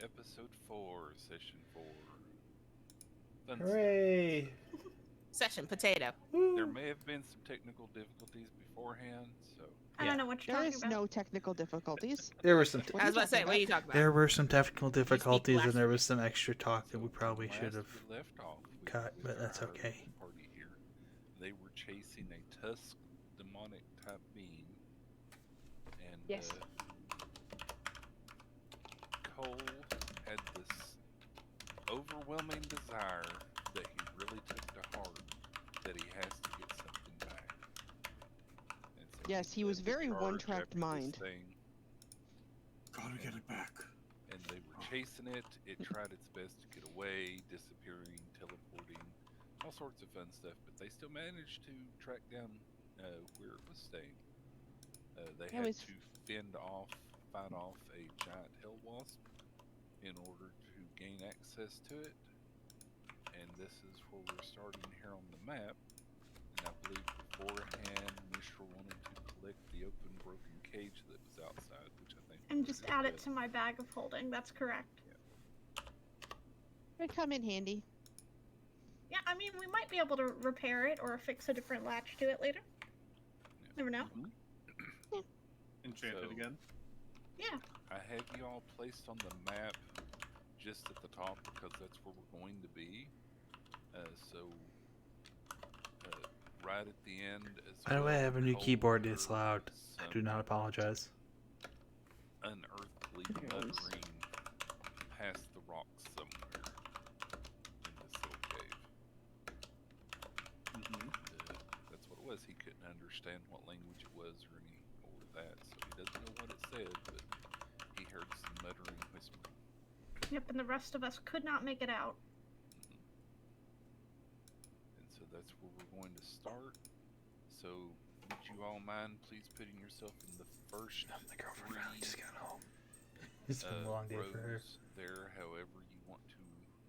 Episode 4, Session 4. Fun Hooray! Session potato. There may have been some technical difficulties beforehand, so I don't know what you're There talking is about. no technical difficulties. There were some. What I was about to say, talking what are you talking about? There were some technical difficulties, and Flash. there was some extra talk that we so probably last should have we left off, we cut, was but that's our okay. Party here. They were chasing a tusk demonic type being, and Yes. Cole had this overwhelming desire that he really took to heart that he has to get something back. And so Yes, he was led the very charge one-track after this mind. thing, Gotta get it back. and they were chasing it. It tried its best to get away, disappearing, teleporting, all sorts of fun stuff. But they still managed to track down where it was staying. They It had was- to fight off a giant hell wasp in order to gain access to it. And this is where we're starting here on the map. And I believe beforehand, Mishra wanted to collect the open, broken cage that was outside, which I think. And was just good, add it but- to my bag of holding. That's correct. Would come in handy. Yeah, I mean, we might be able to repair it or fix a different latch to it later. Never know. Enchant it So- again. Yeah. I have you all placed on the map just at the top because that's where we're going to be. So right at the end. As By the way, I have a new Cole, keyboard. It's there loud. is I do some not apologize. Unearthly Yes. muttering past the rocks somewhere in this little cave. That's what it was. He couldn't understand what language it was or that, so he doesn't know what it said, but he heard some muttering, whispering. Yep, and the rest of us could not make it out. And so that's where we're going to start. So would you all mind please putting yourself in the first The girlfriend three finally just got home. It's been a long day for her. rows there, however you want to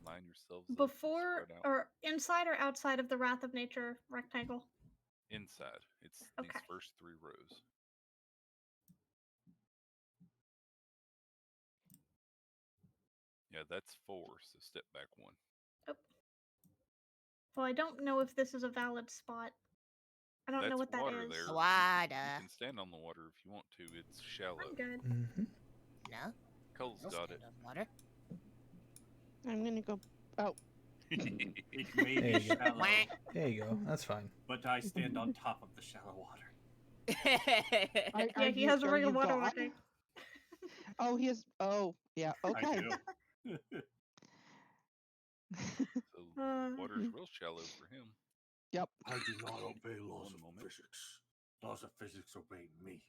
line yourselves up and Before spread out. or inside or outside of the Wrath of Nature rectangle? Inside. It's Okay. these first 3 rows. Yeah, that's 4, so step back 1. Well, I don't know if this is a valid spot. I don't know That's what that water is. there. Water. You can stand on the water if you want to. It's shallow. I'm good. Mm-hmm. No, Cole's no got it. stand on water. I'm gonna go. Oh, It may There you be go. shallow, Wah. There you go. That's fine. but I stand on top of the shallow water. Yeah, he has a ring of water God? watching. Oh, he has. Oh, yeah. Okay. I do. So water's real shallow for him. Yep. I do not obey laws One of moment. physics. Laws of physics obey me.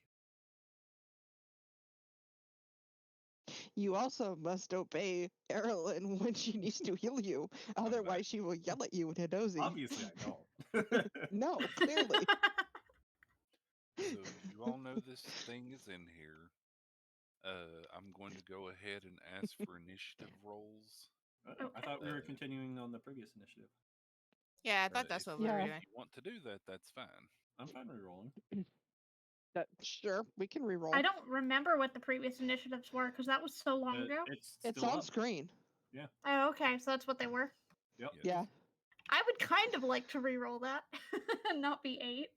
You also must obey Erilyn when she needs to heal you. Otherwise, she will yell at you in Hidozi. Obviously, I don't. No, clearly. So you all know this thing is in here. I'm going to go ahead and ask for initiative rolls. I thought we were Uh, continuing on the previous initiative. Yeah, I thought that's what we were Yeah. doing. If you want to do that, that's fine. I'm fine re-rolling. Sure, we can re-roll. I don't remember what the previous initiatives were because that was so long ago. It's It's still on up. screen. Oh, okay, so that's what they were. Yep. Yes. Yeah. I would kind of like to re-roll that and not be 8.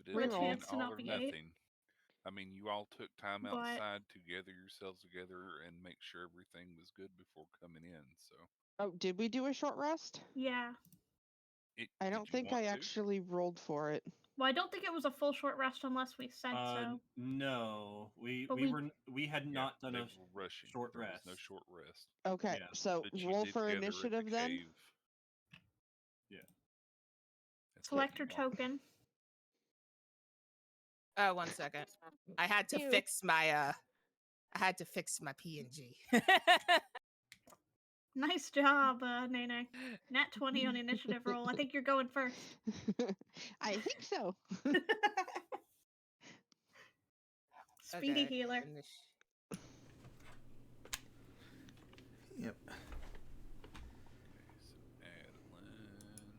But With it's a an chance to all not or be 8. nothing. I mean, you all took time But- outside to gather yourselves together and make sure everything was good before coming in. So Oh, did we do a short rest? Yeah. I did don't you think want I to? actually rolled for it. Well, I don't think it was a full short rest unless we said so. No, But we had Yeah, not done they a were rushing. short There was no rest. short rest. Okay, Yeah, so But you roll did for gather at the initiative then. cave. Yeah. That's Select your what you want. token. Oh, 1 second. I had to Ew. fix my I had to fix my PNG. Nice job, Nene. Nat 20 on initiative roll. I think you're going first. I think so. Speedy Okay, healer. Yep. Okay, so Adeline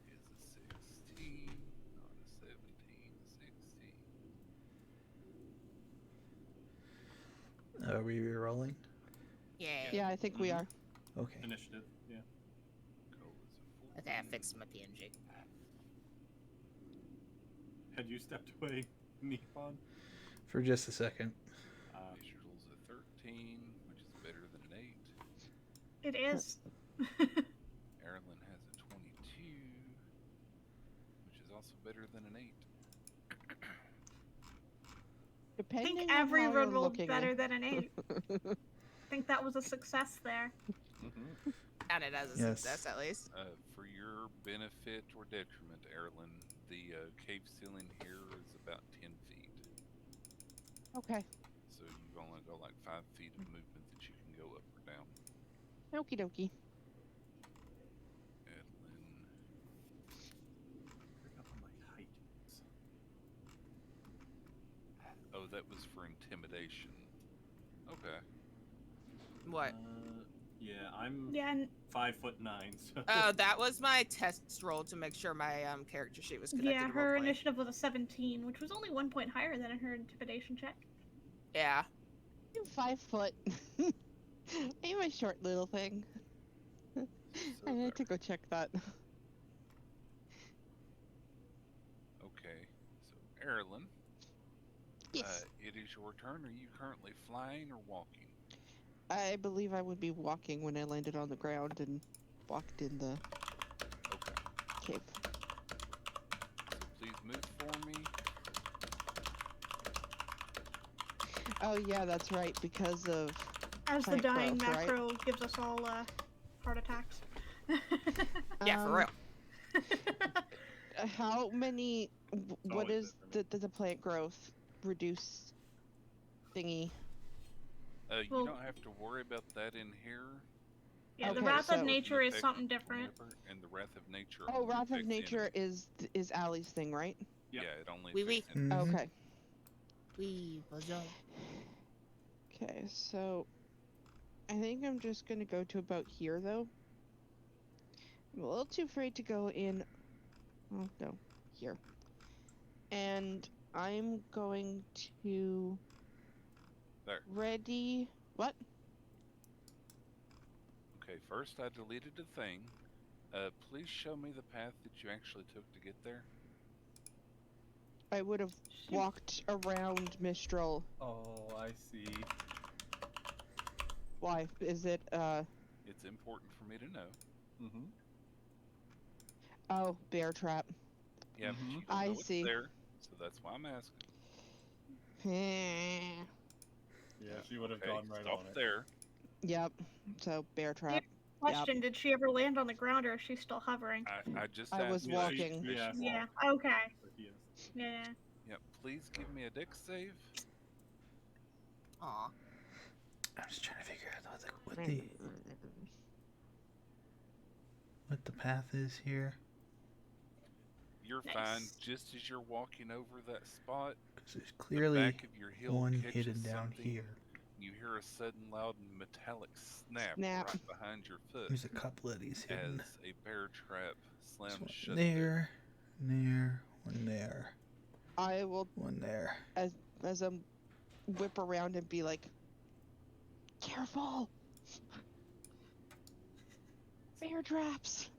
is a 16, not a 17, a 16. Are we re-rolling? Yeah. Yeah, I think we Mhm. are. Okay. Initiative. Yeah. Goal is a Okay, I 14. fixed my PNG. Had you stepped away, Nippon? For just a second. Visual's a 13, which is better than an 8. It is. Erilyn has a 22, which is also better than an 8. I Depending think on every how you're run rolled looking better at- than an 8. I think that was a success there. Mm-hmm. Counted as a Yes. success at least. For your benefit or detriment, Erilyn, the cave ceiling here is about 10 feet. Okay. So you've only got like 5 feet of movement that you can go up or down. Okie dokie. Edelyn, Forgot what my height is. oh, that was for intimidation. Okay. What? Yeah, I'm Yeah, and 5'9", so Oh, that was my test roll to make sure my character sheet was connected yeah, to her roleplay. initiative was a 17, which was only 1 point higher than her intimidation check. Yeah. I'm 5 foot. Ain't my short little thing. So I there. had to go check that. Okay. So Erilyn, Yes. it is your turn. Are you currently flying or walking? I believe I would be walking when I landed on the ground and walked in the Okay. cave. So please move for me. Oh yeah, that's right, because of As the Plant dying growth, right? macro gives us all heart attacks. Yeah, for um, real. How many? What always is that for the plant growth reduce thingy? You Well- don't have to worry about that in here. Yeah, the Okay, Wrath so- of Nature is Effect something different. whenever, and the Wrath of Nature. Oh, only Wrath of affects Nature enemies. is Allie's thing, right? Yep. Yeah, it only Oui, affects oui. enemies. Mhm. Okay. Oui, bonjour. Okay, so I think I'm just gonna go to about here though. I'm a little too afraid to go in. Oh no, here. And I'm going to There. ready. What? Okay, first I deleted the thing. Please show me the path that you actually took to get there. I would have walked around Mistral. Oh, I see. Why? Is it It's important for me to know. Mm-hmm. Oh, bear trap. Yeah, but you Mhm. don't I know it's see. there, so that's why I'm asking. Yeah, she would have Okay, gone right stop on it. there. Yep. So bear trap. Question, did she ever land on the ground or is she still hovering? I just I asked was if walking. she Yeah. Yeah, walked. okay. But yes. Yeah. Yep, please give me a dex save. Aw. I'm just trying to figure out what the path is here. You're Nice. fine. Just as you're walking over that spot, Because there's the clearly back of your heel one catches hidden down something. here. You hear a sudden loud metallic snap, Snap. right behind your foot There's a couple of these hidden. as a bear trap There's slams one shut there, one there, I will, one there. as I whip around and be like, careful! Bear traps!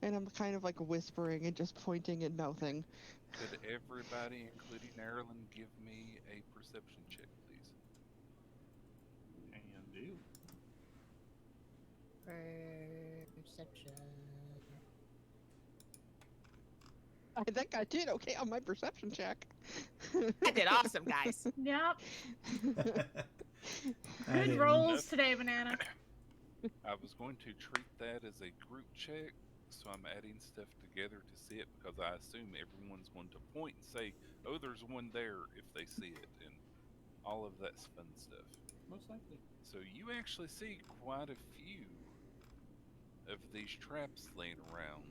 And I'm kind of like whispering and just pointing and mouthing. Could everybody, including Erilyn, give me a perception check, please? Can do. Perception. I think I did okay on my perception check. I did awesome, guys. Yep. I Good didn't- rolls today, Banana. I was going to treat that as a group check, so I'm adding stuff together to see it because I assume everyone's going to point and say, "Oh, there's one there," if they see it, and all of that's fun stuff. Most likely. So you actually see quite a few of these traps laying around.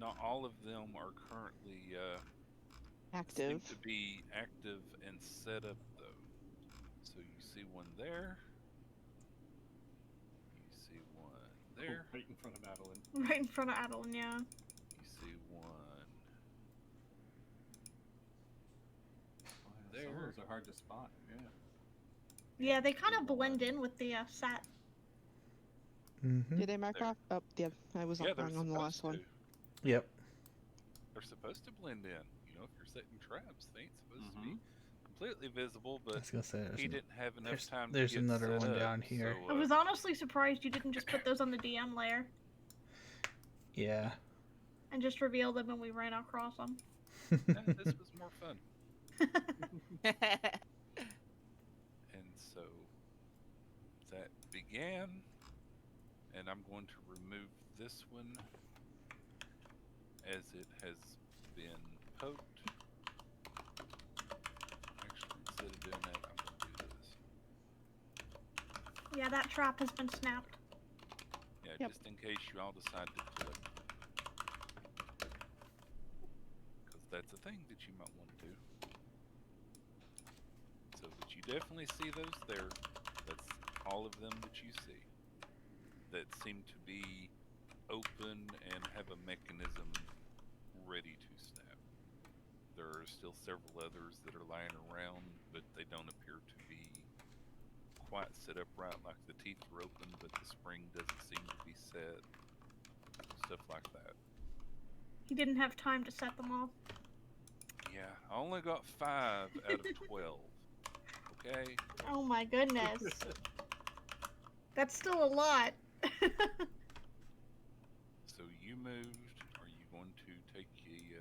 Not all of them are currently Active. seem to be active and set up though. So you see one there. You see one there. Right in front of Adeline. Right in front of Adeline, yeah. You see one Some of there. those are hard to spot. Yeah. Yeah, they kind of Blue blend line. in with the sat. Mm-hmm. Did they mark There. off? Oh, yeah, I was Yeah, they're wrong on the last supposed one. to. Yep. They're supposed to blend in. You know, if you're setting traps, they ain't supposed to be Mhm. completely visible. I But was gonna say he didn't have enough there's, time there's to get another set one up. down here. So, I was honestly surprised you didn't just put those on the DM layer Yeah. and just reveal them when we ran across them. yeah, this was more fun. And so that began, and I'm going to remove this one as it has been poked. Actually, instead of doing that, I'm going to do this. Yeah, that trap has been snapped. Yeah, Yep. just in case you all decide to click. Because that's a thing that you might want to do. So, but you definitely see those there. That's all of them that you see. That seem to be open and have a mechanism ready to snap. There are still several others that are lying around, but they don't appear to be quite set up right, like the teeth are open, but the spring doesn't seem to be set. Stuff like that. He didn't have time to set them all. Yeah, I only got 5 out of 12. Okay? Oh my goodness. That's still a lot. So you moved. Are you going to take your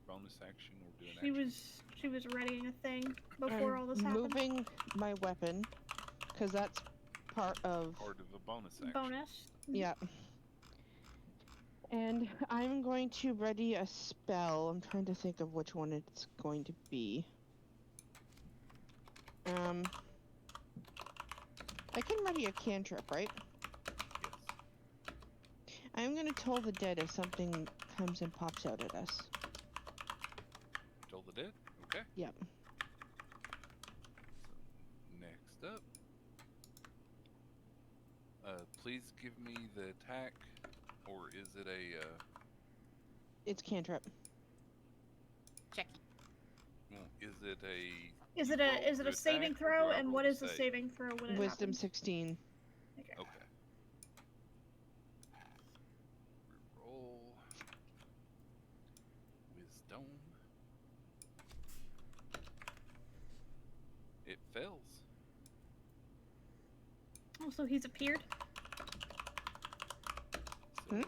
bonus action or do an She action? was readying a thing before all this happened. Moving my weapon, because that's part of. Part of a bonus action. Bonus. Yeah. And I'm going to ready a spell. I'm trying to think of which one it's going to be. I can ready a cantrip, right? Yes. I'm gonna toll the dead if something comes and pops out at us. Toll the dead? Okay. Yep. So, next up. Please give me the attack, or is it a, It's cantrip. Check. is it a... Is you it roll a to saving attack, or throw? do I And roll what to is the save? saving throw when it Wisdom happens? 16. Okay. Okay. Roll. Wisdom. It fails. Oh, so he's appeared? So, Hmm?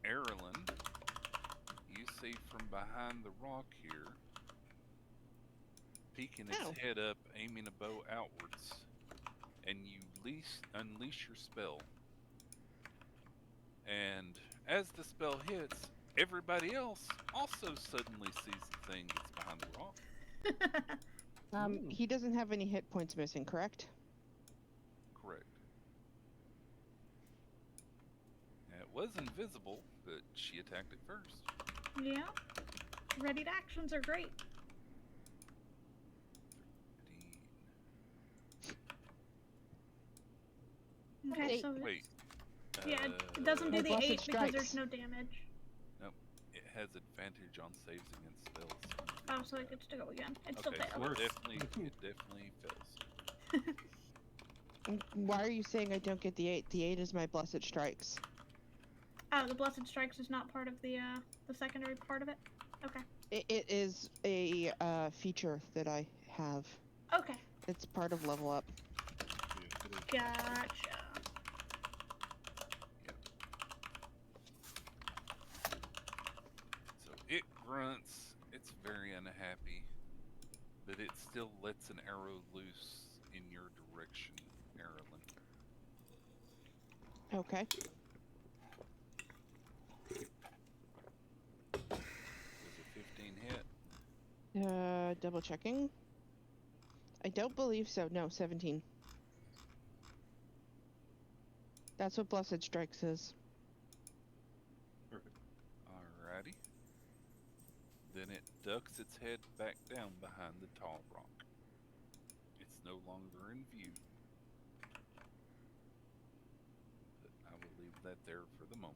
Erilyn, you see from behind the rock here, peeking its Oh. head up, aiming a bow outwards, and you unleash your spell. And as the spell hits, everybody else also suddenly sees the thing that's behind the rock. He doesn't have any hit points missing, correct? Correct. Now, it was invisible, but she attacked it first. Yeah. Readied actions are great. 13. Okay, Eight. so Wait. yeah, it doesn't do Oh, the blessed 8 because there's strikes. no damage. It has advantage on saves against spells. Oh, so it gets to go again. It still Okay, so fails. it definitely fails. Why are you saying I don't get the 8? The 8 is my blessed strikes. Oh, the Blessed Strikes is not part of the secondary part of it? Okay. It is a feature that I have. Okay. It's part of level up. Gotcha. So it grunts, it's very unhappy, but it still lets an arrow loose in your direction, Erilyn. Okay. Does a 15 hit? Double checking. I don't believe so. No, 17. That's what blessed strikes is. Perfect. Alrighty. Then it ducks its head back down behind the tall rock. It's no longer in view. But I will leave that there for the moment.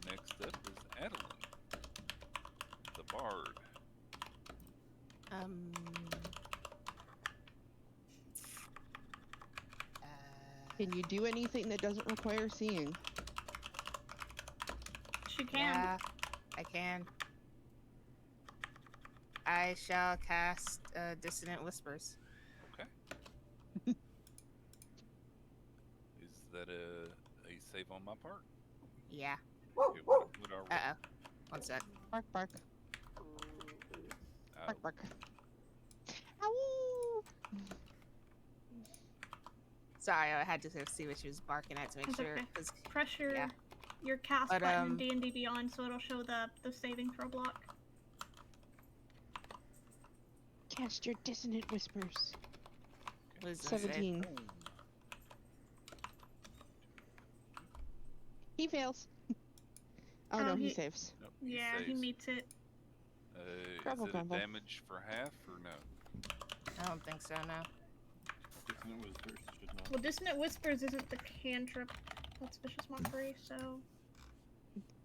Next up is Adeline, the bard. Um. Can you do anything that doesn't require seeing? She can. Yeah, I can. I shall cast Dissonant Whispers. Okay. Is that a save on my part? Yeah. Okay, what are we? Uh oh. One sec. Bark, bark, Uh, bark, bark. Ow! Sorry, I had to sort of see what she was barking at to make That's sure. okay. 'Cause- Press Yeah. your cast But, button in D&D Beyond, so it'll show the saving throw block. Cast your dissonant whispers. Wisdom save. 17. boom. He fails. Oh Oh, no, he he- saves. Nope, Yeah, he saves. meets it. Grumble, Is it grumble. a damage for half or no? I don't think so, no. Dissonant Whispers should not. Well, Dissonant Whispers isn't the cantrip. That's Vicious Mockery, so...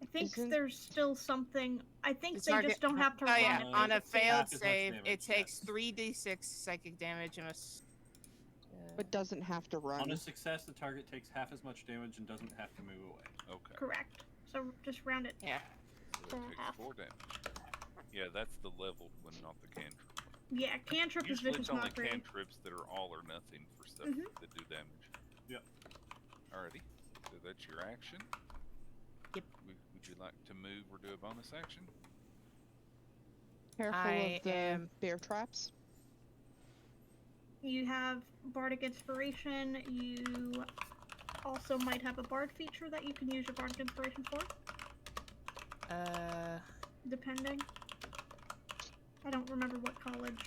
I think Isn't- there's still something... I think It's they target- just don't have to Oh run yeah, it. on a It's half failed as much save, damage, it takes yes. 3d6 psychic damage and But doesn't have to On run. a success, the target takes half as much damage and doesn't have to move away. Okay. Correct. So just round it. yeah. So it For takes half. 4 damage. Yeah, that's the leveled one, not the cantrip one. Yeah, cantrip is Usually Vicious it's only Mockery. cantrips that are all or nothing for stuff Mhm. that do damage. Yep. Alrighty. So that's your action. Yep. Would you like to move or do a bonus action? Careful I of the am- bear traps. You have Bardic Inspiration. You also might have a Bard feature that you can use your Bardic Inspiration for, depending. I don't remember what college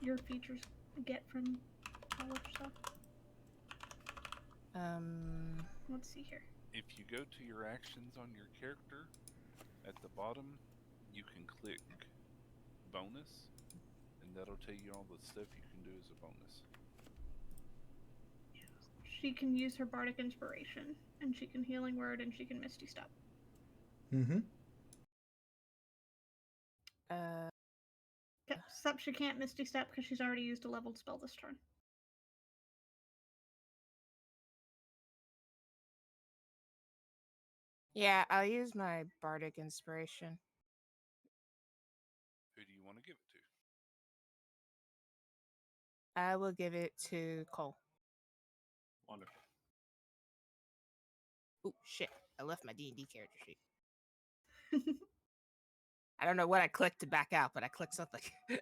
your features get from college stuff. Let's see here. If you go to your actions on your character, at the bottom, you can click bonus, and that'll tell you all the stuff you can do as a bonus. She can use her Bardic Inspiration, and she can Healing Word, and she can Misty Step. Mm-hmm. Except she can't Misty Step because she's already used a leveled spell this turn. Yeah, I'll use my Bardic Inspiration. Who do you want to give it to? I will give it to Cole. Wonderful. Oh shit! I left my D&D character sheet. I don't know what I clicked to back out, but I clicked something. Do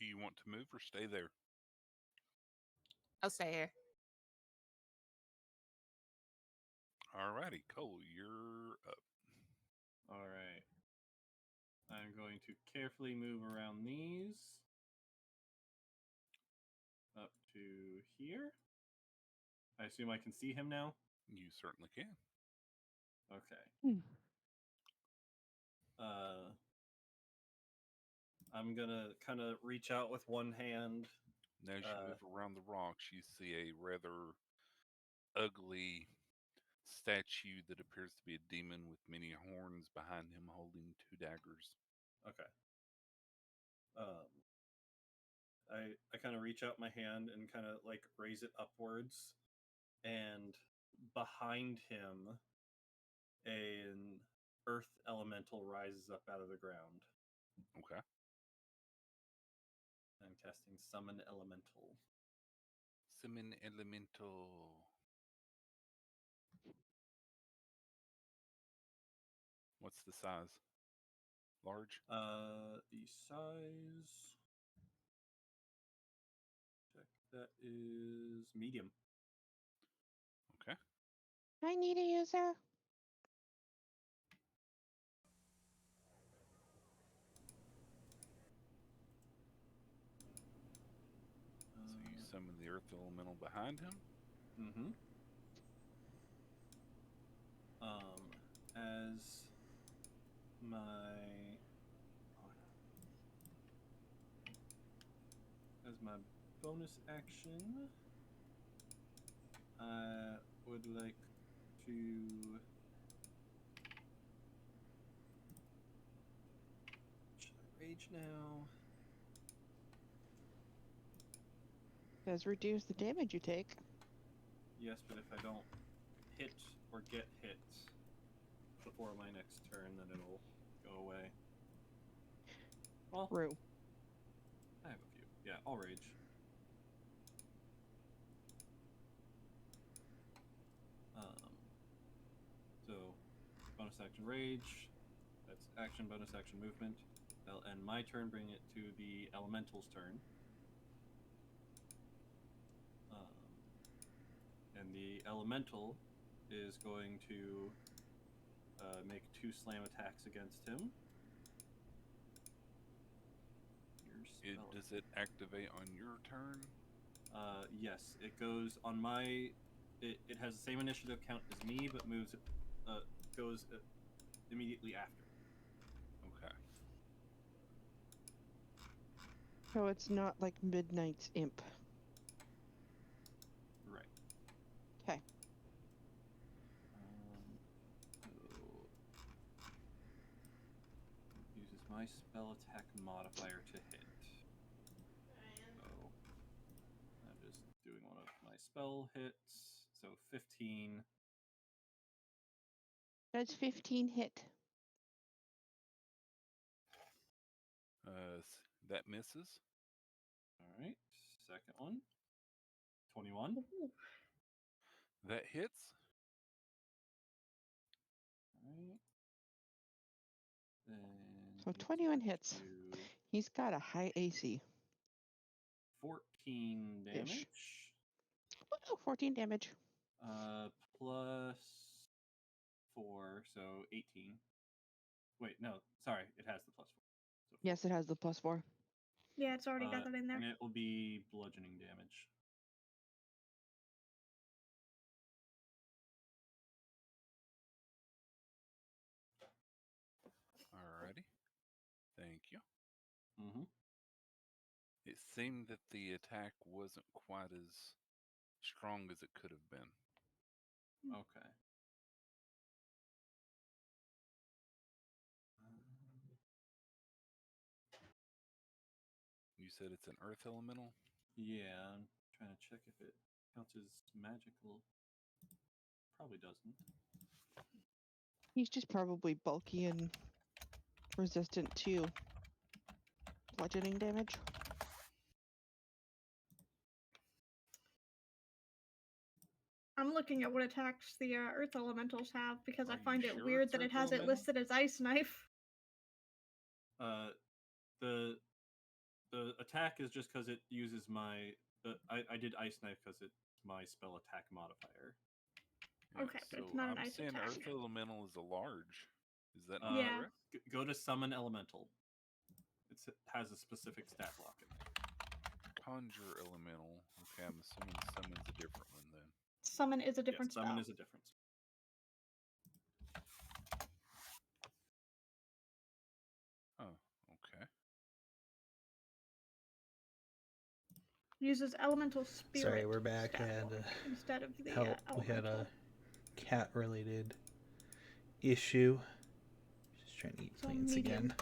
you want to move or stay there? I'll stay here. Alrighty, Cole, you're up. Alright. I'm going to carefully move around these. Up to here. I assume I can see him now? You certainly can. Okay. I'm gonna kind of reach out with one hand. And as you move around the rocks, you see a rather ugly statue that appears to be a demon with many horns behind him holding 2 daggers. Okay. I kind of reach out my hand and kind of like raise it upwards, and behind him, an earth elemental rises up out of the ground. Okay. I'm casting Summon Elemental. Summon Elemental. What's the size? Large? The size. Check. That is medium. Okay. I need a user. So you summon the earth elemental behind him. Mm-hmm. As my bonus action, I would like to rage now. Does reduce the damage you take. Yes, but if I don't hit or get hit before my next turn, then it'll go away. Well, True. I have a few. Yeah, I'll rage. So, bonus action rage. That's action, bonus action movement. That'll end my turn, bring it to the elemental's turn. And the elemental is going to make 2 slam attacks against him. Does it activate on your turn? Yes, it goes on my. It has the same initiative count as me, but moves. Goes immediately after. Okay. So it's not like Midnight's Imp. Right. Okay. Uses my spell attack modifier to hit. So I'm just doing one of my spell hits. So 15. Does 15 hit? That misses. All right. Second one. 21. Ooh. That hits. All right. Then So it's 21 going hits. to He's got a high AC. 14 damage. Oh, 14 damage. Plus 4, so 18. Wait, no, sorry, it has the plus 4. So Yes, it has the +4. Yeah, it's already got that in there. And it will be bludgeoning damage. Alrighty. Thank you. Mm-hmm. It seemed that the attack wasn't quite as strong as it could have been. Okay. You said it's an earth elemental? Yeah, I'm trying to check if it counts as magical. Probably doesn't. He's just probably bulky and resistant to bludgeoning damage. I'm looking at what attacks the Earth Elementals have because Are I you find it sure weird it's that it Earth has it Elemental? listed as Ice Knife. The attack is just because it uses my. I did Ice Knife because it's my spell attack modifier. Okay, but it's not an I'm ice saying attack. earth elemental is a large. Is that not Yeah. correct? Go to summon elemental. It has a specific stat block in there. Conjure elemental. Okay, I'm assuming summon's a different one then. Summon is a different Yes, summon spell. is a difference. Oh, okay. Uses Elemental Spirit. Sorry, we're back. I stat had block to instead of the help. We had Elemental. a cat-related issue. Just trying to eat So plants medium. again.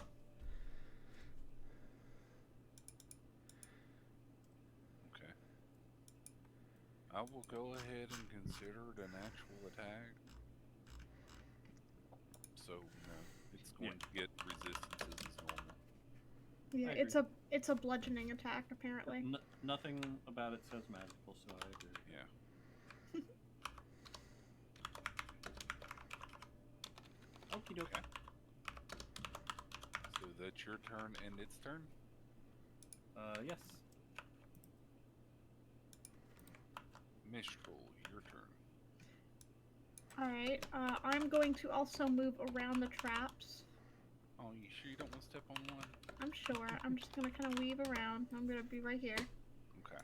Okay. I will go ahead and consider it a natural attack. So, it's going to get resistances as normal. Yeah, I it's a bludgeoning attack apparently. Nothing about it says magical, so I agree. Yeah. Okie dokie. So that's your turn and its turn? Yes. Mistral, your turn. Alright, I'm going to also move around the traps. Oh, you sure you don't want to step on one? I'm sure. I'm just gonna kind of weave around. I'm gonna be right here. Okay.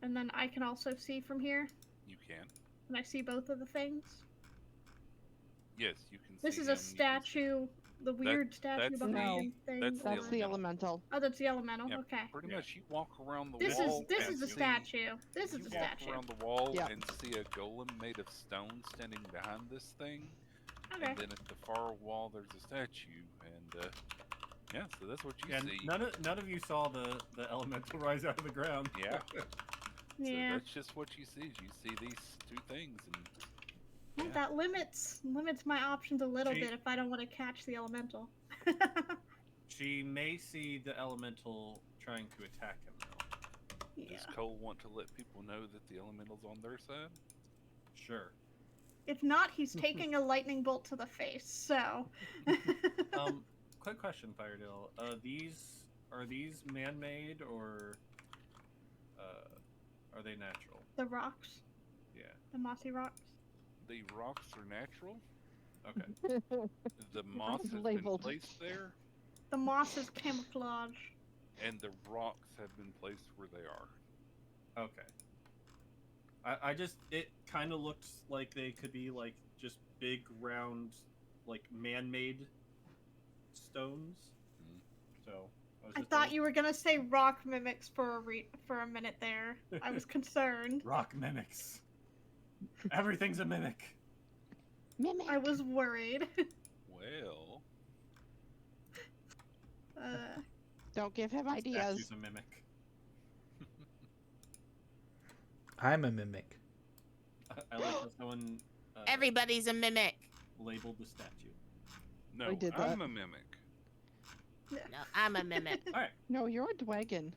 And then I can also see from here. You can. Can I see both of the things? Yes, you can This see is him, a you can see- statue. The weird statue that's behind the thing. that's the That's the elemental. Oh, that's the elemental. Yeah, Okay. Pretty Yeah. much, you walk around the This wall. is this and is a see- statue. This you is a walk statue. around the wall Yeah. and see a golem made of stone standing behind this thing. Okay. And then at the far wall, there's a statue, and yeah, so that's what you And see. none of you saw the elemental rise out of the ground. Yeah. Yeah. So that's just what you see. You see these two things, and Well, yeah. that limits my options a little She- bit if I don't want to catch the elemental. She may see the elemental trying to attack him though. Yeah. Does Cole want to let people know that the elemental's on their side? Sure. If not, he's taking a lightning bolt to the face. So. Quick question, Firedale. Are these man-made or are they natural? The rocks, Yeah. the mossy rocks. The rocks are natural. Okay. The moss has been labeled. placed there, The moss is camouflage. and the rocks have been placed where they are. Okay. I just it kind of looked like they could be like just big round like man-made stones. Mhm. So was I just thought you were gonna say rock mimics for a minute there. I was concerned. rock mimics. Everything's a mimic. Mimic. I was worried. Well, Don't give him ideas. Statue's a mimic. I'm a mimic. I like how someone Everybody's a mimic. labeled the statue. no, did I'm that. a mimic. No, I'm a mimic. All right. No, you're a dwagon.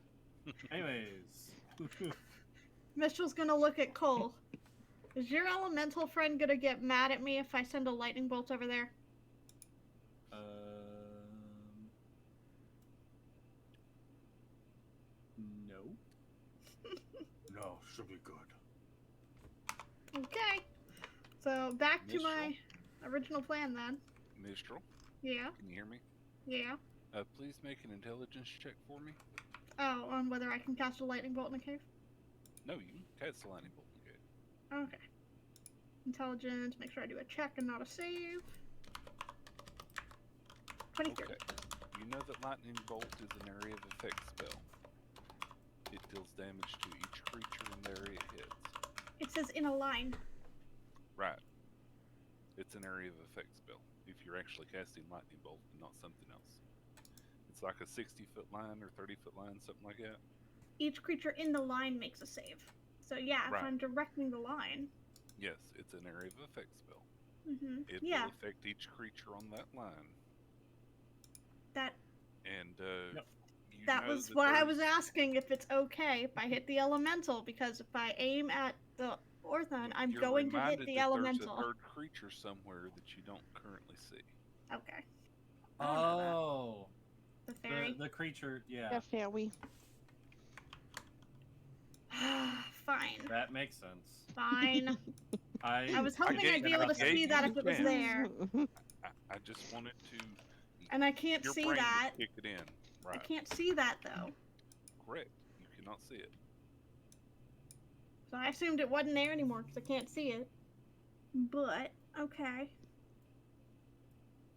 Anyways, Mitchell's gonna look at Cole. Is your elemental friend gonna get mad at me if I send a lightning bolt over there? no. No, should be good. Okay. So back to Mistral? my original plan then. Mistral, Yeah, can you hear me? yeah. Please make an intelligence check for me. Oh, on whether I can cast a lightning bolt in the cave? No, you can cast the lightning bolt. Okay. Okay. Intelligence, make sure I do a check and not a save. 23. Okay. You know that lightning bolt is an area of effect spell. It deals damage to each creature in the area it hits. It says in a line. Right. It's an area of effect spell. If you're actually casting lightning bolt and not something else. It's like a 60-foot line or 30-foot line, something like that. Each creature in the line makes a save. So yeah, if Right. I'm directing the line. Yes, it's an area of effect spell. Mm-hmm. It Yeah, will affect each creature on that line. that And Yep. you that know was that what I there's- was asking, if it's okay if I hit the elemental, because if I aim at the Orthon, I'm you're going to hit reminded the that elemental. There's a third creature somewhere that you don't currently see. Okay. I don't know that. Oh, The fairy. the creature. Yeah, Yeah, fairy. Fine. that makes sense. Fine. I was hoping gave I'd be you able to the gave see you that the if it was chance. there. I just wanted to. And I can't Your see brain that. just kicked it in. I Right. can't see that though. Correct. You cannot see it. So I assumed it wasn't there anymore because I can't see it. But, okay.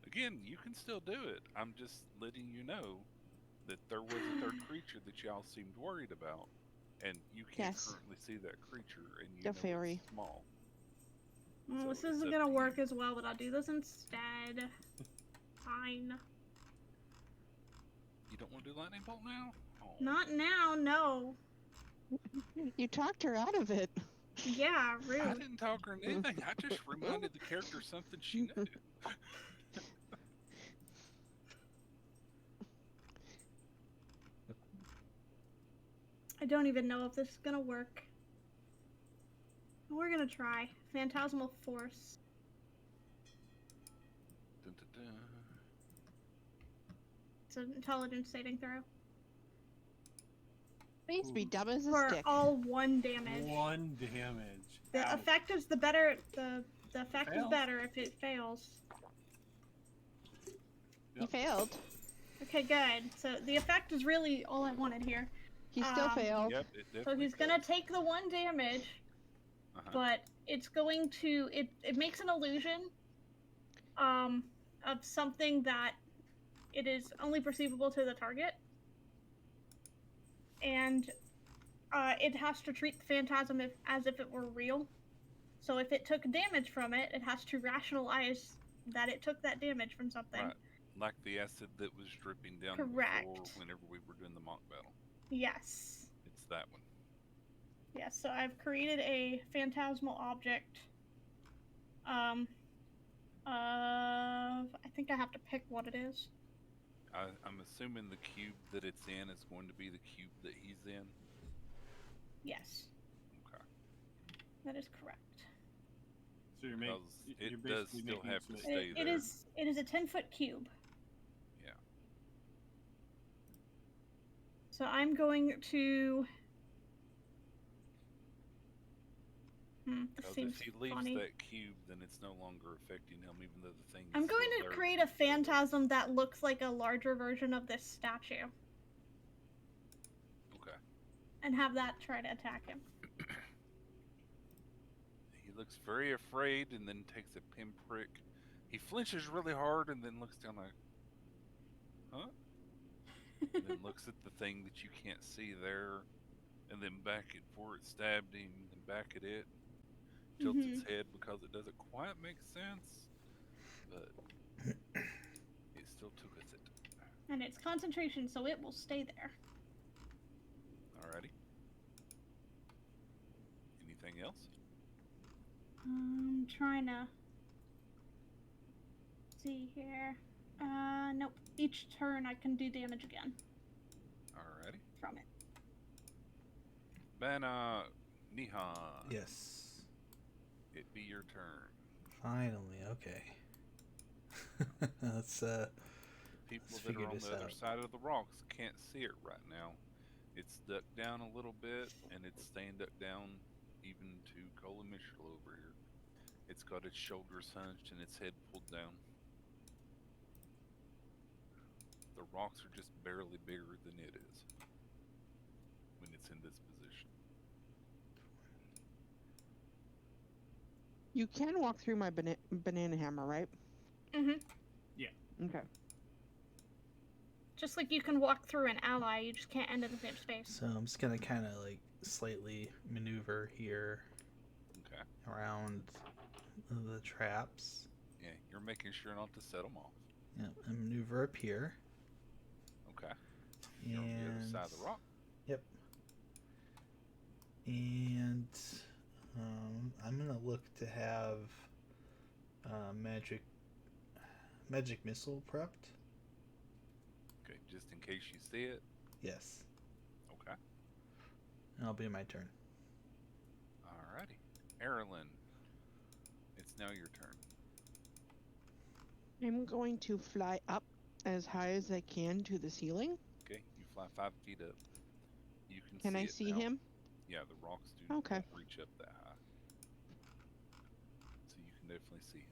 Again, you can still do it. I'm just letting you know that there was a third creature that y'all seemed worried about, and you can't Yes. currently see that creature, and you The know fairy. it's small. Well, So this it's isn't up gonna to work you. as well, but I'll do this instead. Fine. You don't want to do lightning bolt now? Oh. Not now, no. You talked her out of it. Yeah, I rude. didn't talk her anything. I just reminded the character something she knew. I don't even know if this is gonna work. We're gonna try. Phantasmal Force. Dun, dun, dun. It's an intelligence saving throw. Needs to be dumb as a For stick. all 1 damage. 1 damage. The Ouch. effect is the better. The effect is Fails. better if it fails. He failed. Okay, good. So the effect is really all I wanted here. He still failed. Yep, it So definitely he's gonna does. take the 1 damage, but it's going to it makes an illusion of something that it is only perceivable to the target, and it has to treat the phantasm as if it were real. So if it took damage from it, it has to rationalize that it took that damage from something. Right. Like the acid that was dripping down the floor Correct. whenever we were doing the mock battle. Yes. It's that one. Yes, so I've created a phantasmal object. I think I have to pick what it is. I'm assuming the cube that it's in is going to be the cube that he's in. Yes, Okay. that is correct. So you're Because you're it does basically still making have to it- stay It there. is a 10-foot cube. Yeah. So I'm going to. This Because seems if he leaves funny. that cube, then it's no longer affecting him, even though the thing is I'm going still to there. create a phantasm that looks like a larger version of this statue Okay. and have that try to attack him. He looks very afraid and then takes a pinprick. He flinches really hard and then looks down like, huh? And then looks at the thing that you can't see there, and then back at where it stabbed him, and back at it. Tilts its head because it doesn't quite make sense, but it still took us it. And it's concentration, so it will stay there. Alrighty. Anything else? I'm trying to see here. Nope. Each turn I can do damage again Alrighty. from it. Bana Nihan. Yes. It be your turn. Finally, okay. Let's People Let's that are figure on this the other out. side of the rocks can't see it right now. It's ducked down a little bit, and it's staying ducked down even to Cola Mitchell over here. It's got its shoulders hunched and its head pulled down. The rocks are just barely bigger than it is when it's in this position. You can walk through my banana hammer, right? Mhm. Yeah. Okay. Just like you can walk through an ally, you just can't enter the same space. So I'm just gonna kind of like slightly maneuver here Okay. around the traps. Yeah, you're making sure not to set them off. Yeah, and maneuver up here. Okay. You're on the other And side of the rock. Yep. And I'm gonna look to have magic missile prepped. Okay, just in case you see it. Yes, Okay. and I'll be my turn. Alrighty. Erilyn, it's now your turn. I'm going to fly up as high as I can to the ceiling. Okay, you fly 5 feet up. You can Can see I it see now. him? Yeah, the rocks do Okay. not reach up that high. So you can definitely see him.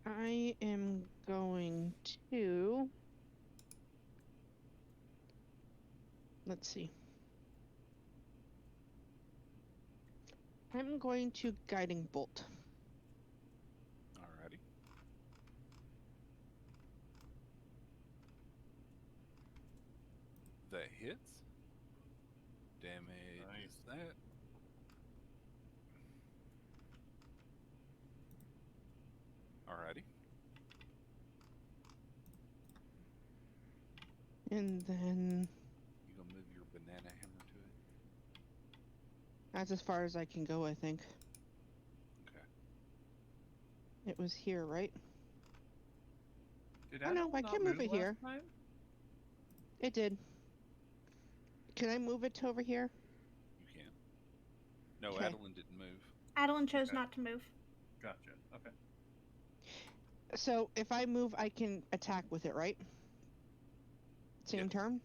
I am going to. Let's see. I'm going to guiding bolt. Alrighty. That hits. Damage Nice. is that. Alrighty. And then You gonna move your banana hammer to it? that's as far as I can go, I think. Okay. It was here, right? Did Oh, no, Adel I not can move move it here. last time? It did. Can I move it to over here? You can. No, Okay. Adeline didn't move. Adeline chose Okay. not to move. Gotcha. Okay. So if I move, I can attack with it, right? Same Yes. turn?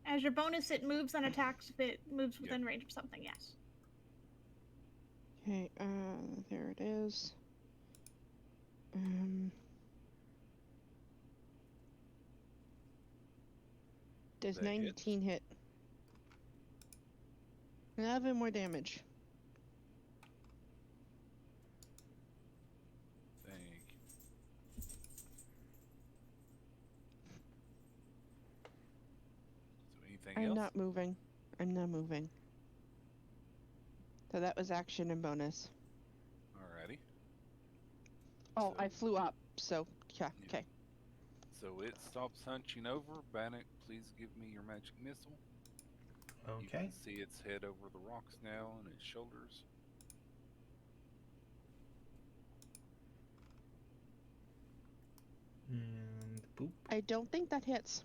As your bonus, it moves and attacks if it moves within range of something, yes. Okay, there it is. Does That hits. 19 hit? 11 more damage. Thank you. So anything I'm else? not moving. I'm not moving. So that was action and bonus. Alrighty. Oh, I So- flew up, so yeah, Yeah. okay. So it stops hunching over. Bannock, please give me your magic missile. You Okay. can see its head over the rocks now and its shoulders. And boop. I don't think that hits.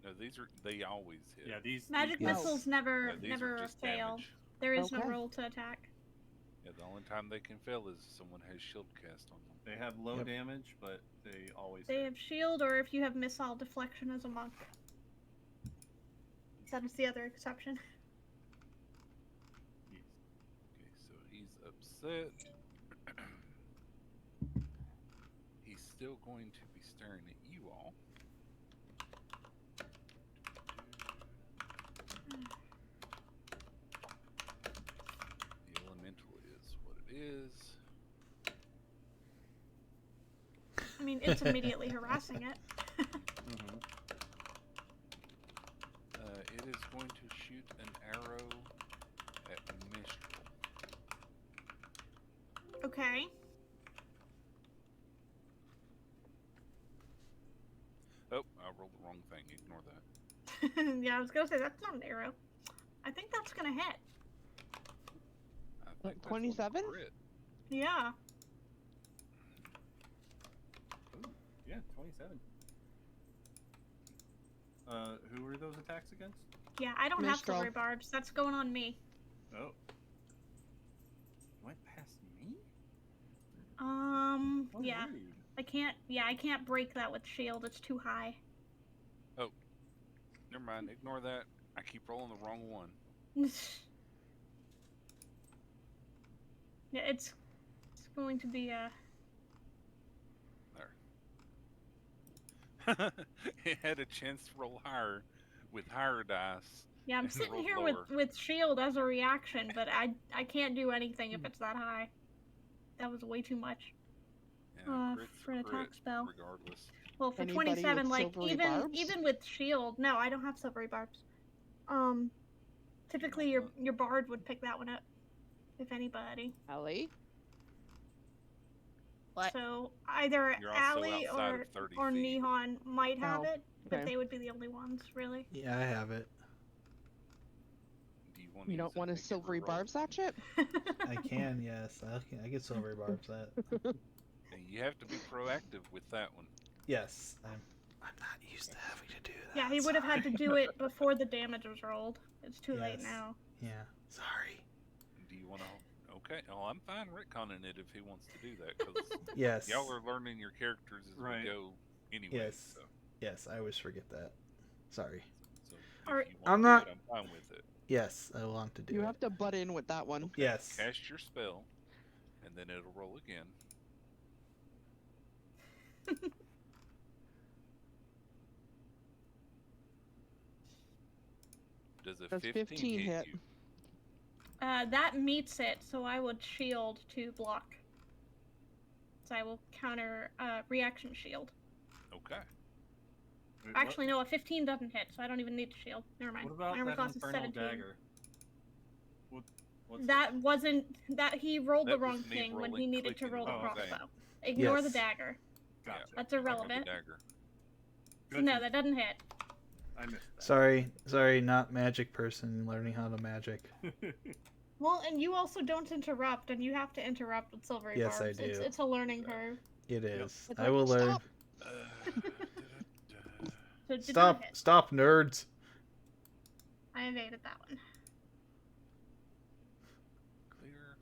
No, they always hit. Yeah, these Magic these- No. missiles never No, these are never just fail. damage. There is no Okay. roll to attack. Yeah, the only time they can fail is if someone has shield cast on them. They have low Yep. damage, but they always They hit. have shield, or if you have missile deflection as a monk. That is the other exception. Yes. Okay, so he's upset. He's still going to be staring at you all. The elemental is what it is. I mean, it's immediately harassing it. Mhm. It is going to shoot an arrow at Mistral. Okay. Oh, I rolled the wrong thing. Ignore that. Yeah, I was gonna say that's not an arrow. I think that's gonna hit. I think that's 27? a crit. Yeah. Ooh, yeah, 27. Who were those attacks against? Yeah, I don't have Mistral. silvery barbs. That's going on me. Oh. Went past me? Oh, Yeah. rude. I can't. Yeah, I can't break that with shield. It's too high. Never mind. Ignore that. I keep rolling the wrong one. Yeah, it's going to be a. There. It had a chance to roll higher with higher dice. Yeah, I'm And sitting roll here lower. with shield as a reaction, but I can't do anything if it's that high. That was way too much. And crit's For a an crit, attack spell. regardless. Well, for Anybody with 27, like silvery even barbs? even with shield, no, I don't have silvery barbs. Typically don't your bard would pick that one up, if anybody. Ellie? What? So either You're also Allie outside or of 30 or feet. Nihon might have Oh, it, but okay. they would be the only ones, really. Yeah, I have it. Do you want You don't want a silvery barbs that shit? I can, yes. I get silvery barbs that. You have to be proactive with that one. Yes, I'm not used to having to do that. Yeah, he would have had to sorry. do it before the damage was rolled. It's too late Yes. now. Yeah, sorry. Do you want to? Okay. Oh, I'm fine retconning it if he wants to do that because Yes. y'all are learning your characters as Right. we go anyway. Yes. So, Yes, I always forget that. Sorry. so Are- if you want I'm to do not- it, I'm fine with it. Yes, I want to do You it. have to butt in with that one. Yes. Cast your spell, and then it'll roll again. Does a Does 15 hit hit? you? That meets it, so I would shield to block. So I will counter reaction shield. Okay. Wait, what- Actually, no, a 15 doesn't hit, so I don't even need to shield. Never mind. What about My armor that class is infernal 17. dagger? What's That wasn't that he rolled the That was wrong me thing when he rolling, needed to clicking roll the the wrong thing. crossbow. Ignore the Yes. dagger. Gotcha. That's Ignore the irrelevant. dagger. Good No, to- that doesn't hit. I missed that. Sorry, not magic person learning how to magic. Well, and you also don't interrupt, and you have to interrupt with silvery Yes, I barbs. It's, do. it's a learning curve. It is. It's I like, will learn. stop. So it did not hit. Stop, nerds. I evaded that one. Clear.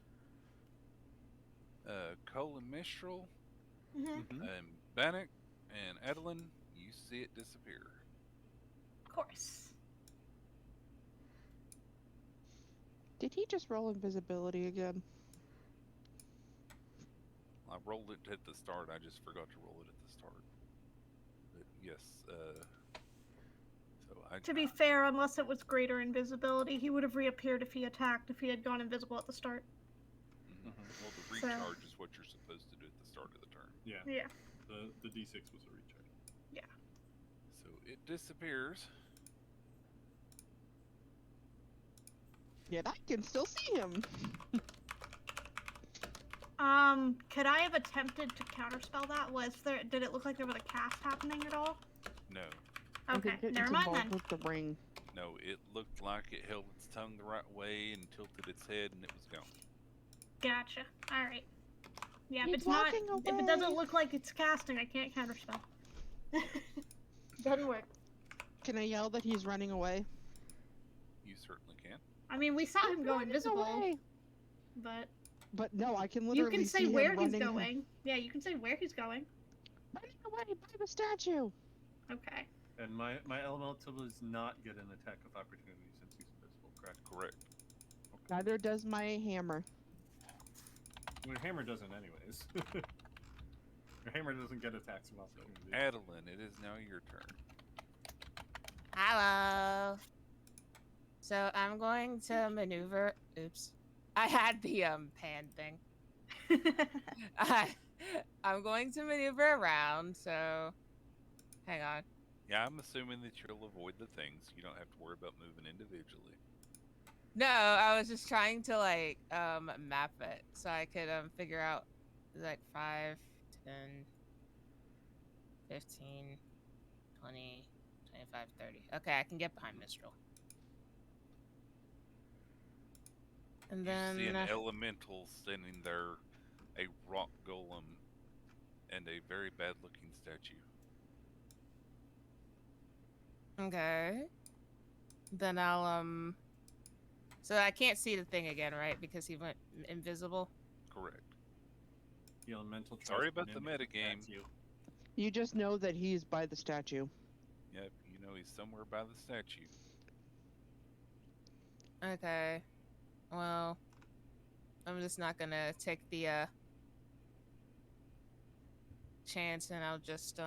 Cole and Mistral, Hmm Mhm. and Bannock, and Adeline, you see it disappear. Of course. Did he just roll invisibility again? I rolled it at the start. I just forgot to roll it at the start. But yes. So I. To be fair, unless it was greater invisibility, he would have reappeared if he attacked if he had gone invisible at the start. Mhm. Well, the So- recharge is what you're supposed to do at the start of the turn. Yeah, Yeah. the D6 was a recharge. So it disappears. Yet I can still see him. Could I have attempted to counterspell that? Did it look like there was a cast happening at all? No, I Okay, think it's never mind involved then. with the ring. no, it looked like it held its tongue the right way and tilted its head, and it was gone. Gotcha. All right. Yeah, if He's it's not, walking if it doesn't away. look like it's casting, I can't counterspell. Doesn't work. Can I yell that he's running away? You certainly can. I mean, we saw him He's go running invisible, away. but No, I can you literally can say see him where he's running, going. Yeah, you can say where he's going. running away by the statue. Okay. And my elemental does not get an attack of opportunity since he's invisible, correct? Correct. Neither does my hammer. Your hammer doesn't anyways. Your hammer doesn't get attacks of opportunity. Adeline, it is now your turn. Hello. So I'm going to maneuver. Oops. I had the pan thing. I'm going to maneuver around, so hang on. Yeah, I'm assuming that you'll avoid the things. You don't have to worry about moving individually. No, I was just trying to like map it so I could figure out like 5, 10, 15, 20, 25, 30. Okay, I can get behind Mistral. And You then see an elemental standing there, a rock golem, and a very bad-looking statue. okay. Then I'll so I can't see the thing again, right? Because he went invisible. Correct. The elemental. Sorry about the metagame. You just know that he's by the statue. Yep, you know he's somewhere by the statue. Okay. Well, I'm just not gonna take the chance, and I'll just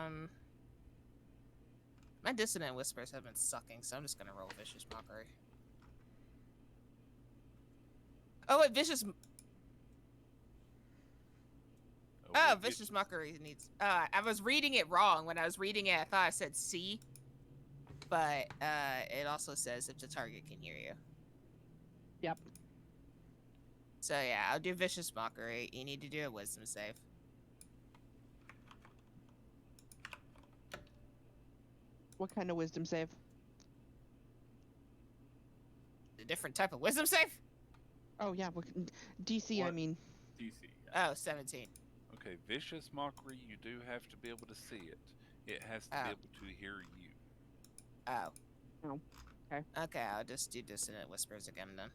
my dissonant whispers have been sucking, so I'm just gonna roll vicious mockery. Oh wait, vicious. Oh, wait, vicious mockery needs. I was reading it wrong. When I was reading it, I thought I said C, but it also says if the target can hear you. Yep. So yeah, I'll do vicious mockery. You need to do a wisdom save. What kind of wisdom save? A different type of wisdom save? Oh yeah, DC. I What? mean. DC. Yeah. Oh, 17. Okay, vicious mockery, you do have to be able to see it. It has to be Oh. able to hear you. Oh. Oh, okay. Okay, I'll just do dissonant whispers again then.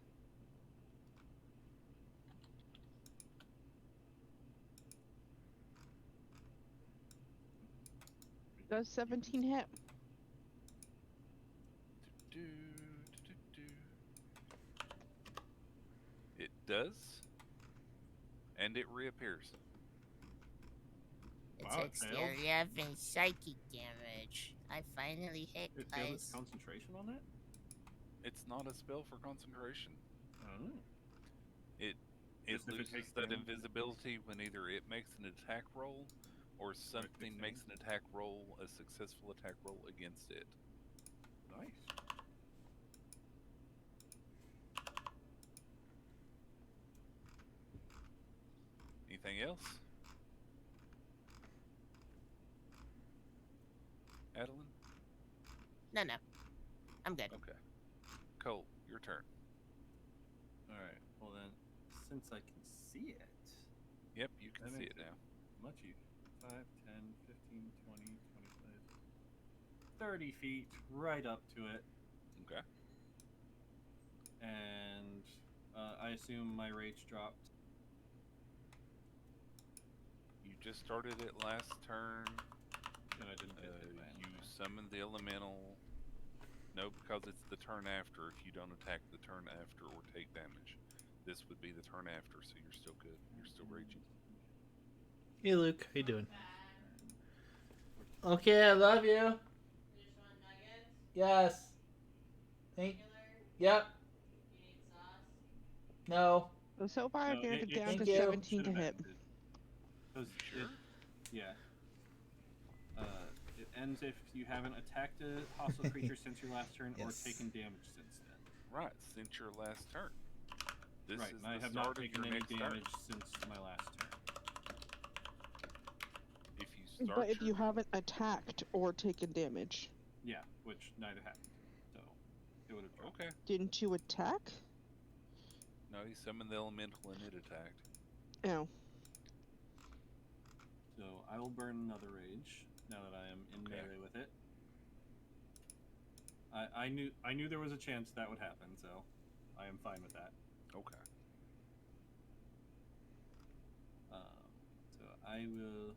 Does 17 hit? Do, do, do, do. It does, and it reappears. It Wow, it takes failed. your 11 psychic damage. I finally hit, It failed guys. its concentration on that? It's not a spell for concentration. Oh. It Just if it loses takes that damage. invisibility when either it makes an attack roll or something makes an attack roll, a successful attack roll against it. Nice. Anything else? Adeline? No, no. I'm good. Okay. Cole, your turn. Alright, well then, since I can see it, Yep, you can That see makes it now. much easier. 5, 10, 15, 20, 25, 30 feet right up to it. Okay. And I assume my rage dropped. You just started it last turn. And I didn't get hit by You anything. summoned the elemental. No, because it's the turn after. If you don't attack the turn after or take damage, this would be the turn after, so you're still good. You're still raging. Hey Luke, how you doing? Okay, I love you. Yes. Yep. No. So far, I've No, narrowed it down Thank to you. 17 to hit. Sure. Yeah. It ends if you haven't attacked a hostile creature since your last turn or Yes. taken damage since then. Right, since your last turn. This right, is and I the have start not of taken your any next damage turn. since my last turn. If you start But if you your- haven't attacked or taken damage, Yeah, which neither happened. So it would have dropped. Okay. didn't you attack? No, he summoned the elemental and it attacked. Oh. So I will burn another rage now that I am in Okay. melee with it. I knew there was a chance that would happen, so I am fine with that. Okay. So I will.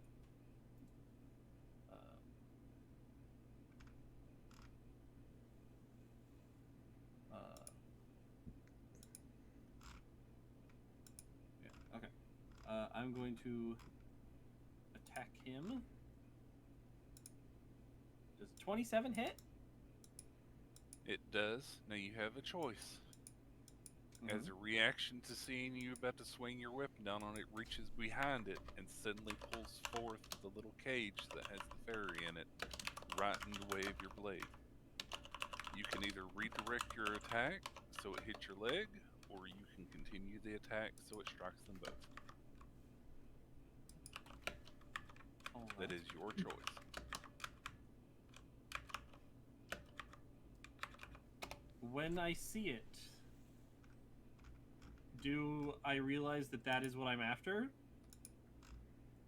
Yeah. Okay. I'm going to attack him. Does 27 hit? It does. Now you have a choice. As a reaction to seeing you about to swing your weapon down on it, reaches behind it and suddenly pulls forth the little cage that has the fairy in it, right in the way of your blade. You can either redirect your attack so it hits your leg, or you can continue the attack so it strikes them both. That is your choice. When I see it, do I realize that that is what I'm after?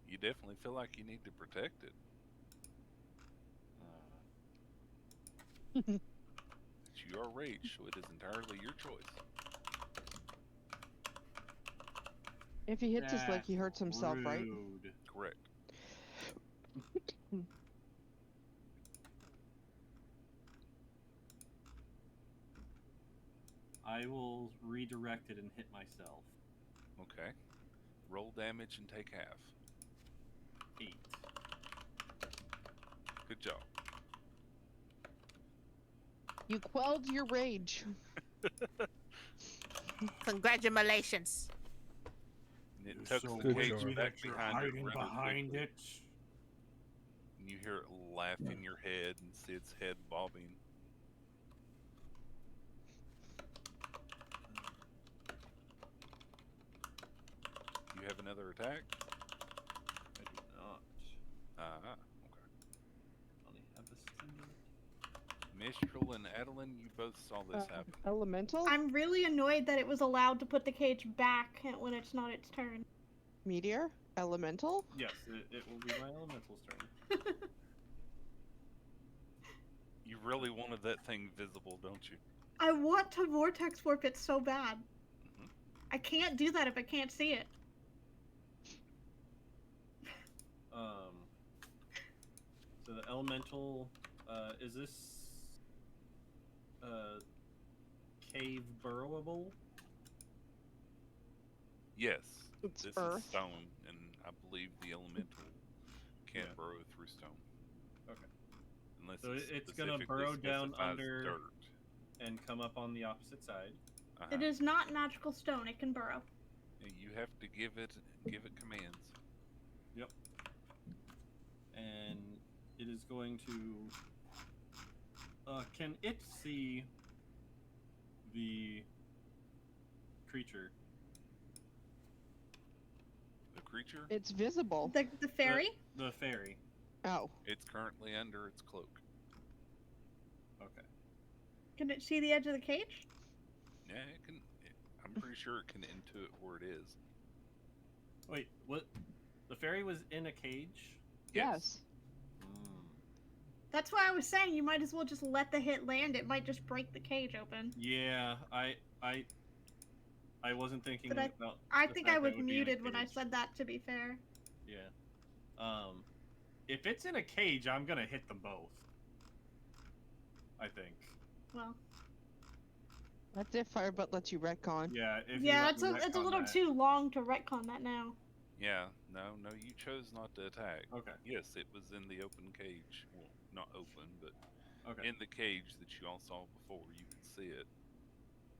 You definitely feel like you need to protect it. It's your rage, so it is entirely your choice. If he hits his leg, he hurts himself, right? Rude. Correct. I will redirect it and hit myself. Okay. Roll damage and take half. 8. Good job. You quelled your rage. Congratulations. And it tucks the Good cage job. back behind it rather behind quickly. it. And you hear it laugh in your head and see its head bobbing. You have another attack? I do not. Uh-huh. Only have a single. Mistral and Adeline, you both saw this happen. Elemental? I'm really annoyed that it was allowed to put the cage back when it's not its turn. Meteor? Elemental? Yes, it will be my elemental's turn. You really wanted that thing visible, don't you? I want to vortex warp it so bad. Mhm. I can't do that if I can't see it. So the elemental, is this cave burrowable? Yes. It's This earth. is stone, and I believe the elemental can't Yeah. burrow through stone. Okay. Unless So it it's gonna specifically burrow down specifies under- dirt. And come up on the opposite side. Uh-huh. It is not magical stone. It can burrow. And you have to give it commands. Yep. And it is going to. Can it see the creature? The creature, It's visible. The fairy? The fairy. Oh. it's currently under its cloak. Okay. Can it see the edge of the cage? Yeah, it can. I'm pretty sure it can intuit where it is. Wait, what? The fairy was in a cage? Yes. That's why I was saying you might as well just let the hit land. It might just break the cage open. Yeah, I wasn't thinking But about. I the think fact I that was it would be in a muted when I cage. said that, to be fair. Yeah. If it's in a cage, I'm gonna hit them both. I think. Well, That's if Firebutt lets you retcon. Yeah. If you yeah, let it's me a retcon little that. too long to retcon that now. Yeah, no, you chose not to attack. Okay. Yes, it was in the open cage. Well, not open, but Okay. in the cage that you all saw before. You could see it.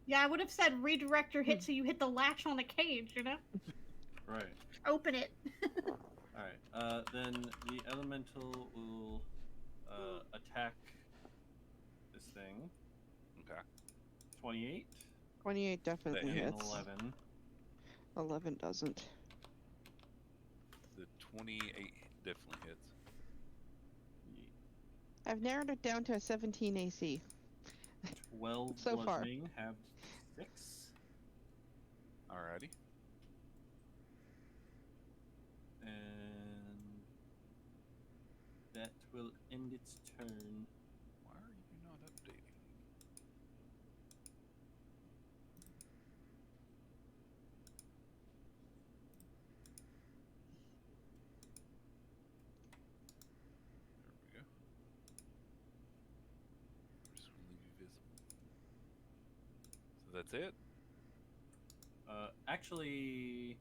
Yeah, I would have said redirect your hit so you hit the latch on the cage, you know? Right. Open it. All right. Then the elemental will attack this thing. Okay. 28 28 definitely hits. and hits. 11. 11 doesn't. The 28 definitely hits. I've narrowed it down to a 17 AC. 12 So far. bludgeoning, have 6. Alrighty. And that will end its turn. Why are you not updating? There we go. Just want to leave you visible. So that's it? Actually,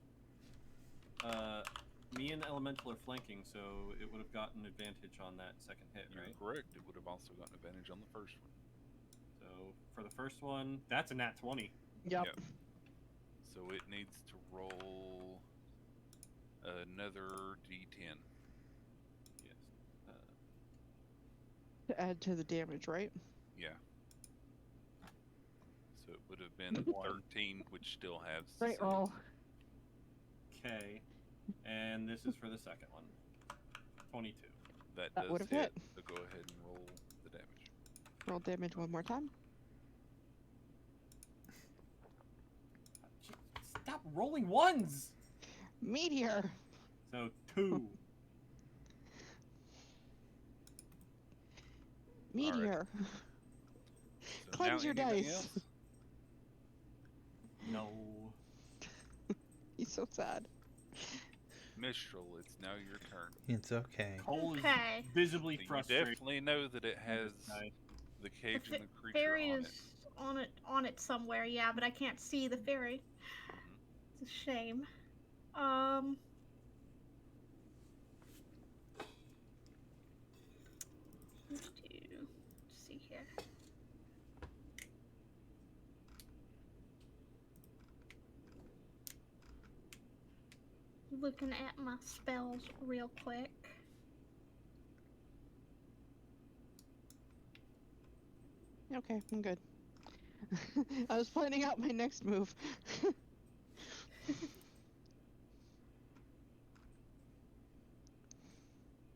me and Elemental are flanking, so it would have gotten advantage on that second hit, You're right? correct. It would have also gotten advantage on the first one. So for the first one, that's a nat 20. Yep. Yep. So it needs to roll another d10. Yes. To add to the damage, right? Yeah. So it would have been 13, which still has. Great roll. Okay. And this is for the second one. 22. That That does would've hit. hit. So go ahead and roll the damage. Roll damage one more time. Stop rolling ones! Meteor! So 2. Meteor! So Cleanse now your anything dice. else? No. He's so sad. Mistral, it's now your turn. It's okay. Cole Okay. is visibly You frustrated. definitely know that it has Nice. the cage The and the creature Fairy on is it. on it somewhere, yeah, but I can't see the fairy. Mhm. It's a shame. Let's see here. Looking at my spells real quick. Okay, I'm good. I was planning out my next move.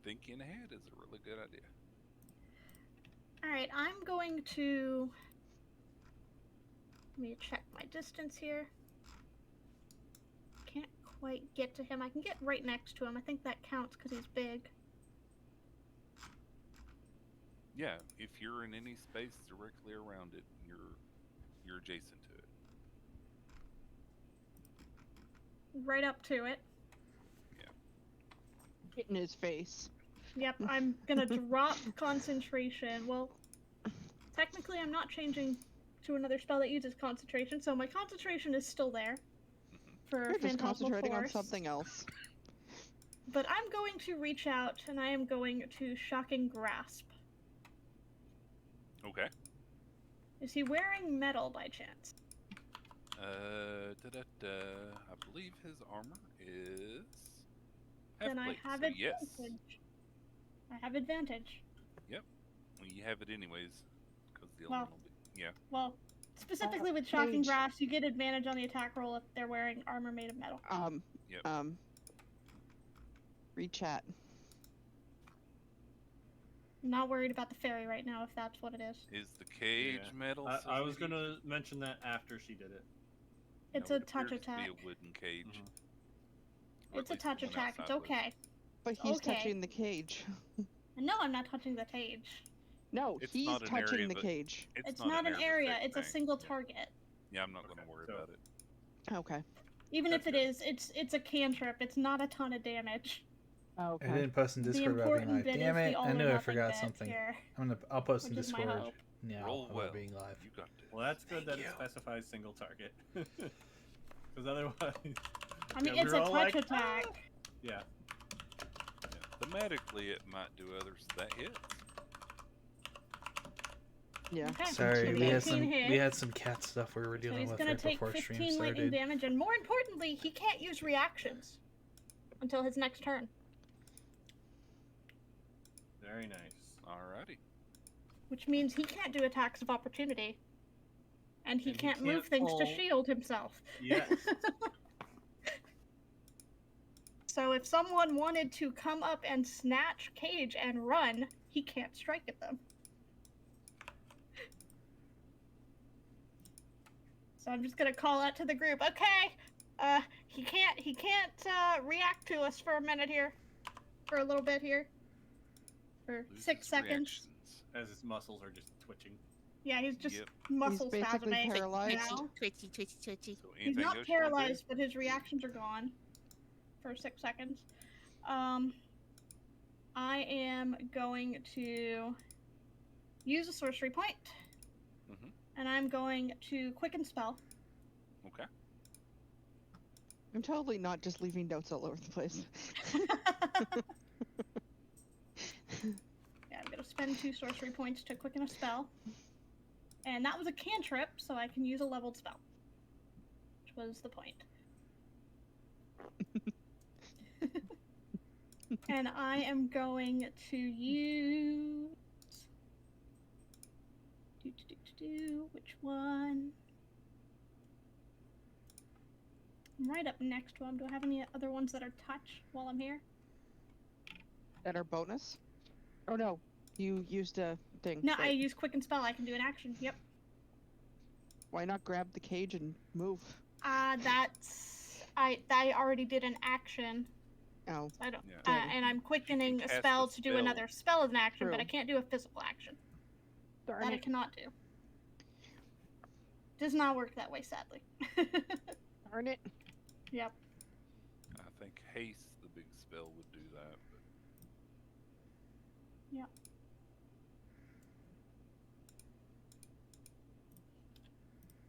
Thinking ahead is a really good idea. Alright, I'm going to... Let me check my distance here. Can't quite get to him. I can get right next to him. I think that counts because he's big. Yeah, if you're in any space directly around it, you're adjacent to it. Right up to it. Get in his face. Yep, I'm gonna drop concentration. Well, technically I'm not changing to another spell that uses concentration, so my concentration is still there for You're just Phantasmal concentrating on Force. something else. But I'm going to reach out and I am going to Shocking Grasp. Okay. Is he wearing metal by chance? I believe his armor is half Then I plate, have so advantage. yes. I have advantage. Well, you have it anyways, because the Well, element will be. Yeah. Well, specifically with Shocking Mage. Grasp, you get advantage on the attack roll if they're wearing armor made of metal. Yep. Rechat. I'm not worried about the fairy right now, if that's what it is. Is the cage Yeah. metal? I was Suzuki? gonna mention that after she did it. It's No, a it touch appears to attack. be a wooden cage. Mhm. Or It's at a least touch the one attack. It's outside was. okay. But he's Okay. touching the cage. No, I'm not touching the cage. No, It's he's not an touching area the that- cage. It's not an of area. effect It's a thing. single Yeah. target. Yeah, I'm not going Okay, to worry so- about it. Okay. Even if That's it good. is, it's a cantrip. It's not a ton of damage. Okay. I didn't post in The Discord about being important live. bit Damn is it! the all I or knew I nothing forgot bit something. here, I'll post in which is my Discord. hope. Yeah, Roll about well. being live. You got this. Well, that's good that Thank it you. specifies single target. Because otherwise, I mean, yeah, it's we a were all touch like, attack. yeah. Yeah. Thematically, it might do others. That hits. Yeah. Okay. Sorry, So we the had 18 some hit. we had some cat stuff we were So dealing he's with gonna right take before stream 15 lightning started. damage, and more importantly, he can't use reactions until his next turn. Very nice. Alrighty. Which means he can't do attacks of opportunity. And he And he can't move can't things to pull- shield himself. Yes. So if someone wanted to come up and snatch Cage and run, he can't strike at them. So I'm just gonna call out to the group. Okay, he can't react to us for a minute here, for a little bit here, for Loses 6 seconds. reactions. As his muscles are just twitching. Yeah, he's just Yep. muscle He's basically spasming paralyzed. now. Twitchy. So He's anything not else you wanna do? paralyzed, but his reactions are gone for 6 seconds. I am going to use a sorcery point, Mhm. and I'm going to quicken spell. Okay. I'm totally not just leaving notes all over the place. Yeah, I'm gonna spend 2 sorcery points to quicken a spell. And that was a cantrip, so I can use a leveled spell. Which was the point. And I am going to use... Which one? I'm right up next to him. Do I have any other ones that are touch while I'm here? That are bonus? Oh no, you used a thing. No, I right. use quicken spell. I can do an action. Yep. Why not grab the cage and move? That's... I already did an action. Oh, I don't... Yeah. and I'm quickening a cast a spell to do spell. another spell as an action, but True. I can't do a physical action. darn That I it. cannot do. Does not work that way, sadly. Darn it. Yep. I think haste, the big spell, would do that. But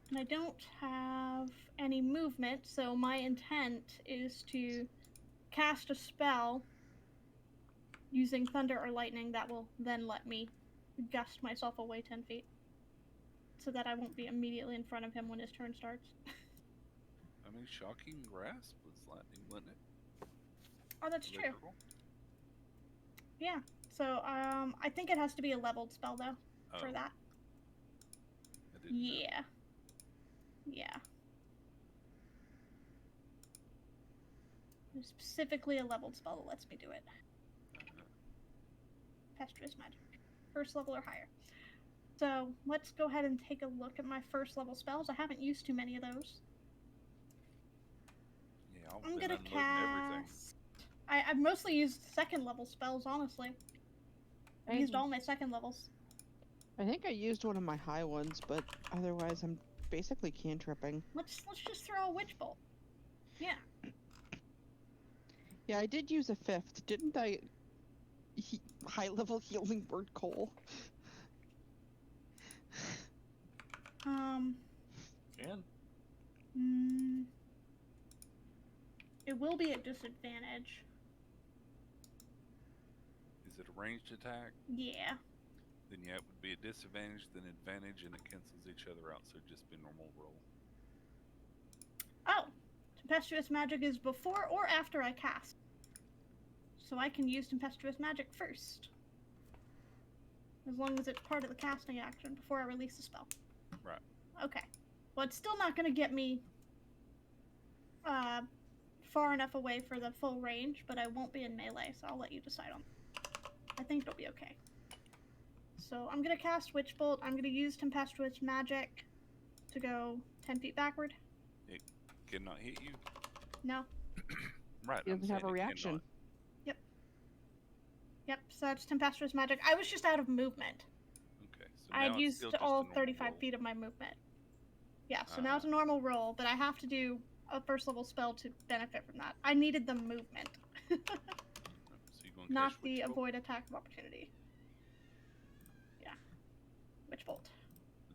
And I don't have any movement, so my intent is to cast a spell using thunder or lightning that will then let me gust myself away 10 feet. So that I won't be immediately in front of him when his turn starts. I mean, shocking grasp was lightning, wasn't it? Oh, that's true. Literal? Yeah. So, I think it has to be a leveled spell, though, for Oh, that. I didn't know. Yeah. Yeah. There's specifically a leveled spell that lets me do it. Uh-huh. Pestuous magic. First level or higher. So, let's go ahead and take a look at my first level spells. I haven't used too many of those. Yeah, I've I'm been gonna unloading everything. cast... I've mostly used second level spells, honestly. I used all my second levels. I think I used one of my high ones, but otherwise I'm basically cantripping. Let's just throw a witch bolt. Yeah. Yeah, I did use a fifth, didn't I? High level healing word coal. Can. It will be at disadvantage. Is it a ranged attack? Yeah. Then yeah, it would be at disadvantage, then advantage, and it cancels each other out, so it'd just be a normal roll. Oh! Tempestuous magic is before or after I cast. So I can use tempestuous magic first. As long as it's part of the casting action before I release the spell. Right. Okay. Well, it's still not going to get me far enough away for the full range, but I won't be in melee, so I'll let you decide on that. I think it'll be okay. So I'm going to cast Witch Bolt. I'm going to use tempestuous magic to go 10 feet backward. It cannot hit you. No. Right. He I'm doesn't have saying a it reaction. cannot. Yep, so that's tempestuous magic. I was just out of movement. Okay. So I now had it's used still just a all normal 35 roll. feet of my movement. Yeah, so now it's a normal roll, but I have to do a first level spell to benefit from that. I needed the movement, So you're going to not cast the Witch Bolt? avoid attack of opportunity. Yeah. Witch Bolt.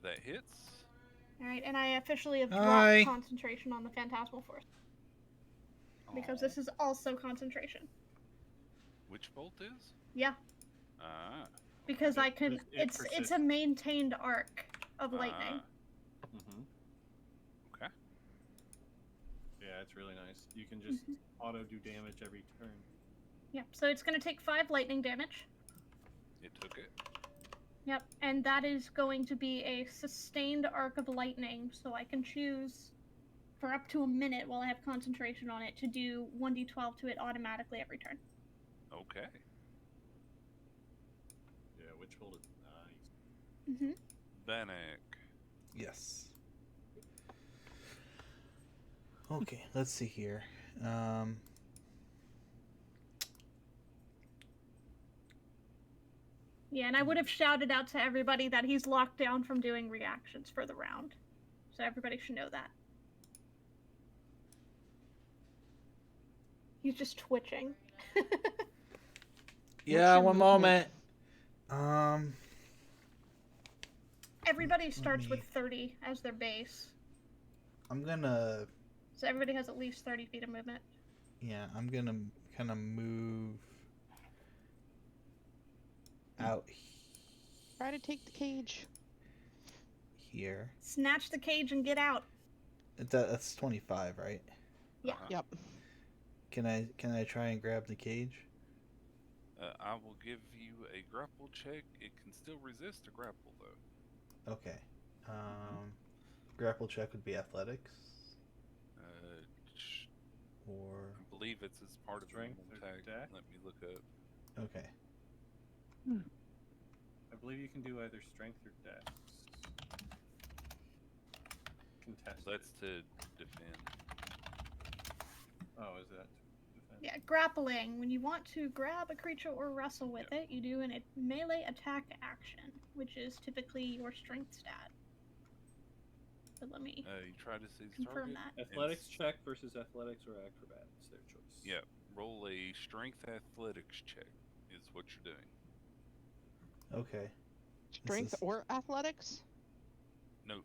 That hits. Alright, and I officially have Aye. dropped concentration on the Phantasmal Force. Because Aw. this is also concentration. Witch Bolt is? Yeah, Ah. because I can. It It's a persists. maintained arc of lightning. Ah. Mm-hmm. Okay. Yeah, it's really nice. You can just auto do damage every turn. Yeah, so it's going to take 5 lightning damage. It took it. Yep, and that is going to be a sustained arc of lightning, so I can choose for up to a minute while I have concentration on it to do 1d12 to it automatically every turn. Okay. Yeah, which rolled a nice. Mm-hmm. Bannock. Yes. Okay, let's see here. Yeah, and I would have shouted out to everybody that he's locked down from doing reactions for the round. So everybody should know that. He's just twitching. Yeah, your one movement? moment. Everybody starts me- with 30 as their base. I'm gonna. So everybody has at least 30 feet of movement. Yeah, I'm gonna kind of move out Try to take the cage. here. Snatch the cage and get out. That's 25, right? Yeah. Yep. Can I try and grab the cage? I will give you a grapple check. It can still resist a grapple, though. Okay. Grapple check would be athletics, or I believe it's as part of Strength normal or tag. dex? Let me look up. okay. I believe you can do either strength or dex. Contested. That's to defend. Oh, is that defense? Yeah, grappling. When you want to grab a creature or wrestle with it, you do a melee attack action, which is typically your strength stat. But let me You try to seize confirm target. that. Athletics It's- check versus athletics or acrobatics. Their choice. Yeah, roll a strength athletics check is what you're doing. Okay. Strength is- or athletics? No,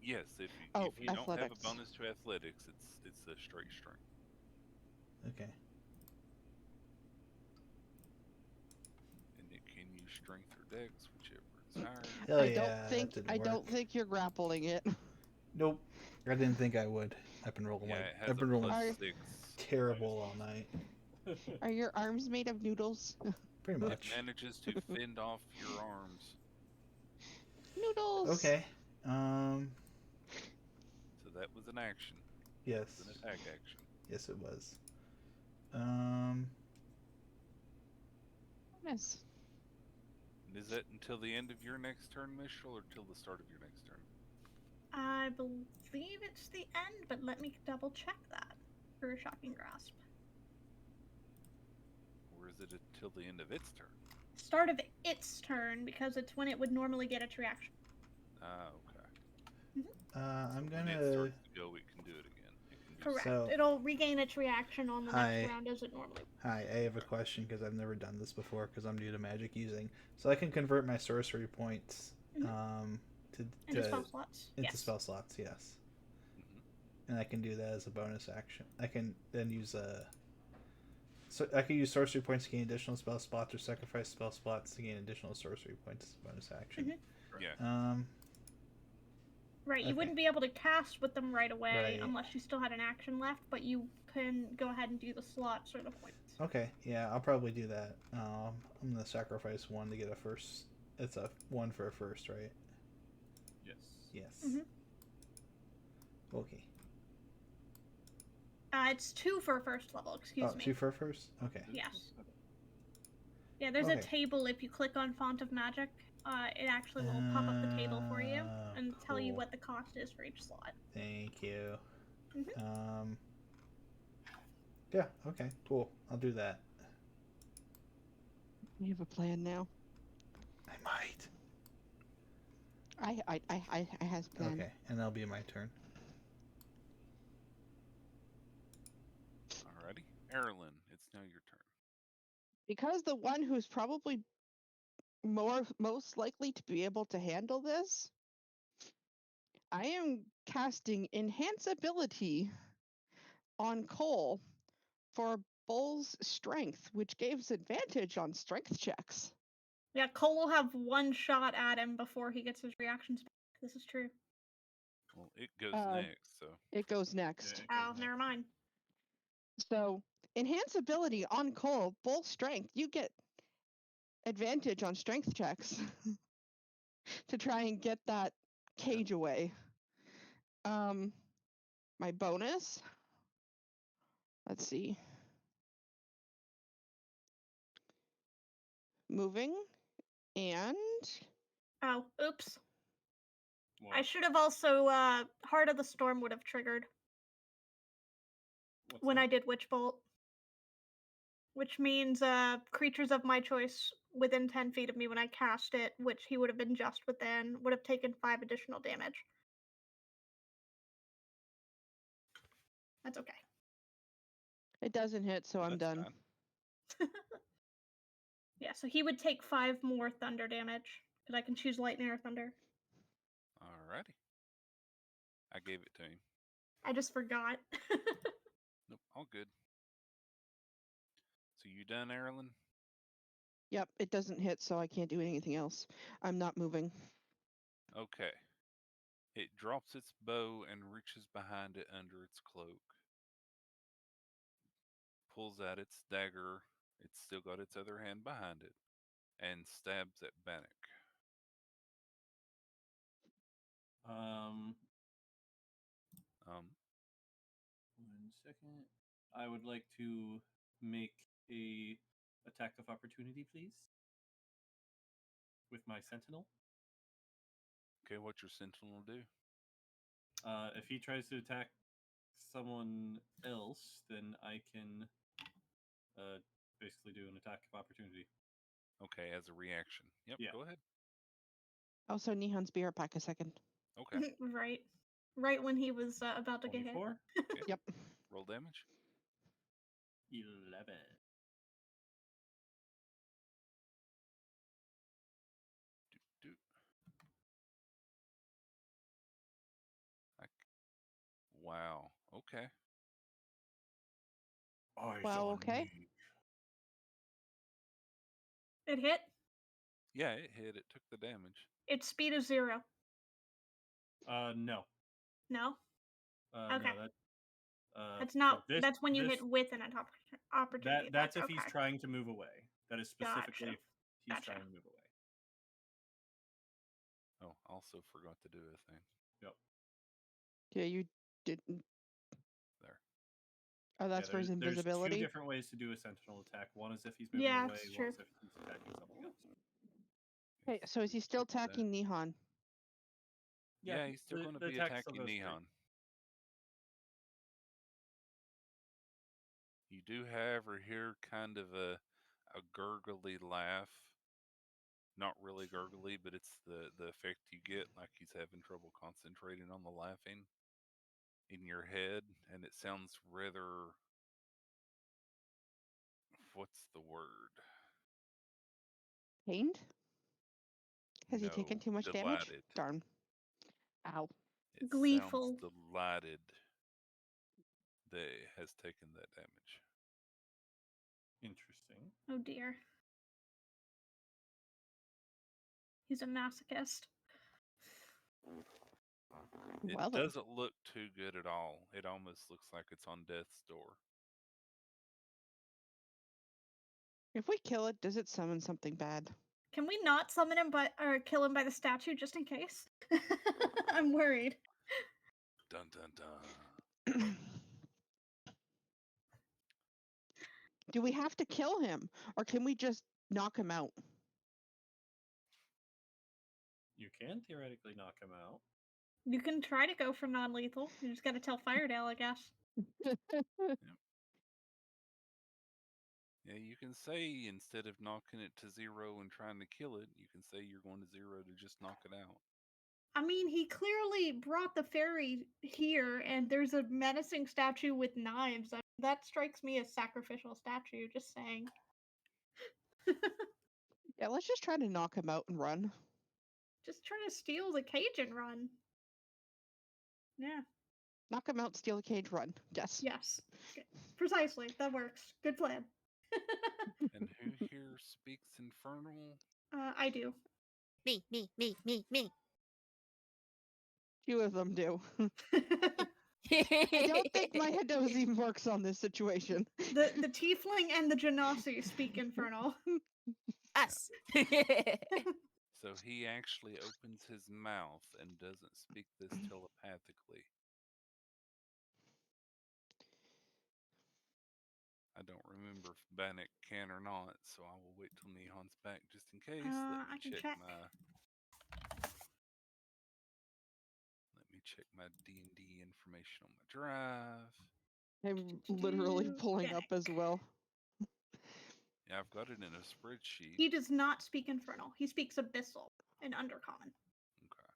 yes, if Oh, you don't have a athletics. bonus to athletics, it's a straight strength. Okay. And it can use strength or dex, whichever is higher. Hell I yeah, don't that think didn't I don't work. think you're grappling it. Nope. I didn't think I would. I've been rolling Yeah, like it has I've been a rolling plus Are- 6. terrible all night. Are your arms made of noodles? Pretty It much. manages to fend off your arms. Noodles. Okay. So that was an action. Yes. It's an attack action. Yes, it was. Yes. And is that until the end of your next turn, Mistral, or till the start of your next turn? I believe it's the end, but let me double check that for Shocking Grasp. Or is it until the end of its turn? Start of its turn, because it's when it would normally get its reaction. Ah, okay. I'm When it gonna. starts to go, it can do it again. It can do Correct. So- It'll regain its reaction on the Hi. next round as it normally would. Hi, I have a question because I've never done this before because I'm new to magic using. So I can convert my sorcery points to Into spell slots. into Yes. spell slots. Yes, Mhm. and I can do that as a bonus action. I can then use a. So I can use sorcery points to gain additional spell slots, or sacrifice spell slots to gain additional sorcery points as a bonus action. Mhm. Yeah. Right, you Okay. wouldn't be able to cast with them right away Right. unless you still had an action left, but you can go ahead and do the slots or the points. Okay, yeah, I'll probably do that. I'm gonna sacrifice one to get a first. It's a one for a first, right? Yes. Yes. Mhm. Okay. It's 2 for first level, excuse me. 2 for a first. Okay. Yes. Yeah, there's a Okay. table if you click on Font of Magic. It actually will pop up the table for you and tell you Cool. what the cost is for each slot. Thank you. Mhm. Yeah. Okay. Cool. I'll do that. You have a plan now. I might. I has a plan. Okay, and that'll be my turn. Alrighty. Erlen, it's now your turn. Because the one who's probably most likely to be able to handle this, I am casting Enhance Ability on Cole for Bull's Strength, which gives advantage on strength checks. Yeah, Cole will have one shot at him before he gets his reactions back. This is true. Well, it goes Um, next, so. It goes next. Yeah, it Oh, goes never next. mind. So, Enhance Ability on Cole, Bull Strength, you get advantage on strength checks. to try and get that cage away. My bonus. Let's see. Moving and Oh, oops. I What? should have also Heart of the Storm would have triggered What's when that? I did Witch Bolt. Which means creatures of my choice within 10 feet of me when I cast it, which he would have been just within, would have taken 5 additional damage. That's okay. it doesn't hit, so I'm That's done. fine. Yeah, so he would take 5 more thunder damage. Because I can choose lightning or thunder. Alrighty. I gave it to him. I just forgot. Nope, all good. So you done, Erlen? Yep, it doesn't hit, so I can't do anything else. I'm not moving. Okay. It drops its bow and reaches behind it under its cloak. Pulls out its dagger. It's still got its other hand behind it. And stabs at Bannock. Um, Um, 1 second. I would like to make a attack of opportunity, please, with my sentinel. okay, what's your sentinel do? If he tries to attack someone else, then I can basically do an attack of opportunity. Okay, as a reaction. Yep, Yeah. go ahead. Also, Nihon Spirit back a second. Okay, Right. Right when he was about to get hit. 24, Yep. roll damage. 11. Doot. Wow, okay. Wow, okay. It hit. Yeah, it hit. It took the damage. Its speed is 0. No. No? Okay. No, that. That's so not. this, That's when you this, hit with an opportunity. That's if attack. he's Okay. trying to move away. That is specifically Gotcha. if he's Gotcha. trying to move away. Oh, also forgot to do a thing. Yep. Yeah, you didn't. There. Oh, that's for his There's invisibility. 2 different ways to do a sentinel attack. One is if he's moving Yeah, away, it's one is true. if he's attacking something else. Okay, so is he still Skip that. attacking Nihon? Yeah, he's still going to the be attack still attacking goes through. Nihon. You do, however, hear kind of a gurgly laugh. Not really gurgly, but it's the effect you get, like he's having trouble concentrating on the laughing in your head, and it sounds rather. What's the word? Pained? Has he taken No, too much damage? delighted. Darn. Ow. It Gleeful. sounds delighted that it has taken that damage. Interesting. Oh dear. He's a masochist. It Well then. doesn't look too good at all. It almost looks like it's on death's door. If we kill it, does it summon something bad? Can we not summon him or kill him by the statue just in case? I'm worried. Dun dun dun. Do we have to kill him, or can we just knock him out? You can theoretically knock him out. You can try to go for non-lethal. You just gotta tell Firedale, I guess. Yeah, you can say instead of knocking it to 0 and trying to kill it, you can say you're going to 0 to just knock it out. I mean, he clearly brought the fairy here, and there's a menacing statue with knives. That strikes me as sacrificial statue, just saying. Yeah, let's just try to knock him out and run. Just try to steal the cage and run. Yeah. Knock him out, steal the cage, run. Yes. Yes. Okay. Precisely. That works. Good plan. And who here speaks Infernal? I do. Me. Few of them do. I don't think my Hadozi even works on this situation. The tiefling and the genasi speak infernal. Us. So he actually opens his mouth and doesn't speak this telepathically. I don't remember if Bannock can or not, so I will wait till Nihon's back just in case. I can check. Let me check my D&D information on my drive. I'm literally pulling up as well. Yeah, I've got it in a spreadsheet. He does not speak Infernal. He speaks Abyssal and Undercommon. Okay.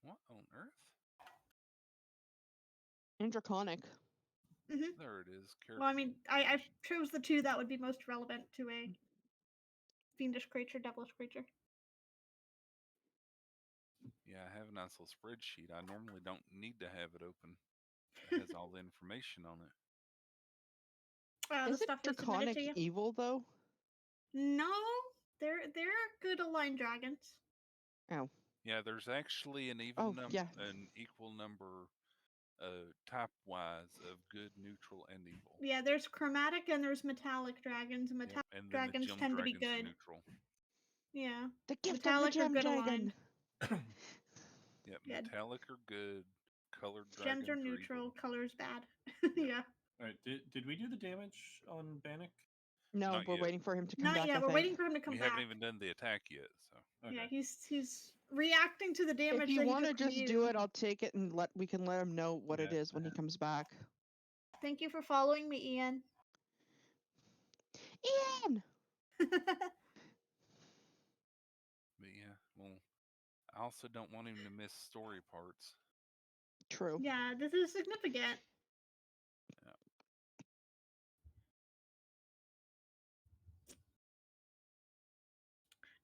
What on earth? And Draconic. Mm-hmm. There it is. Well, I mean, I chose the two that would be most relevant to a fiendish creature, devilish creature. Yeah, I have a nice little spreadsheet. I normally don't need to have it open. It has all the information on it. The Isn't stuff we submitted Draconic to you. evil though? No, they're good aligned dragons. Oh. Yeah, there's actually an an equal number type-wise of good, neutral, and evil. Yeah, there's chromatic and there's metallic dragons. And metallic and dragons the tend to be dragons are good. neutral. Yeah. The gift Metallic of the gem are good dragon. Yep, Yeah. metallic are good. Colored Gems dragons are neutral. evil. Color's bad. Yeah. All right. Did we do the damage on Bannock? No, Not we're yet. waiting for him to come Not back. yet. I We're think. waiting for him to come We back. haven't even done the attack yet, so. Okay. Yeah, he's reacting to the damage. If you want to just do it, I'll take it and we can let him know what it Yeah. is when he comes back. Thank you for following me, Ian. Ian! But yeah, well, I also don't want him to miss story parts. True. Yeah, this is significant.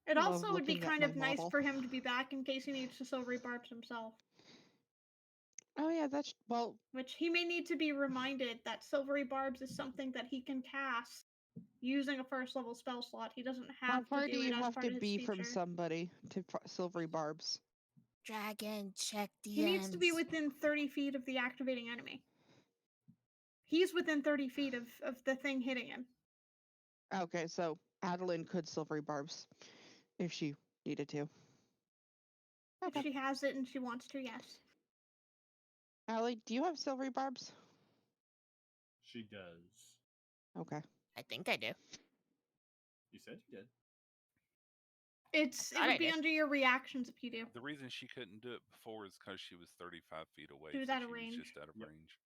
It Love also would be looking at kind of my nice model. for him to be back in case he needs to silvery barbs himself. Oh yeah, that's well. Which he may need to be reminded that silvery barbs is something that he can cast using a first level spell slot. He doesn't How have far to do do it you as have part to of his be feature. from somebody to silvery barbs? Dragon, check DMs. He needs to be within 30 feet of the activating enemy. He's within 30 feet of the thing hitting him. Okay, so Adeline could silvery barbs if she needed to. Okay. If she has it and she wants to, yes. Allie, do you have silvery barbs? She does. Okay. I think I do. You said you did. It I would be did. under your reactions if you do. The reason she couldn't do it before is because she was 35 feet away. She was so out of she range. was just out of Yep. range.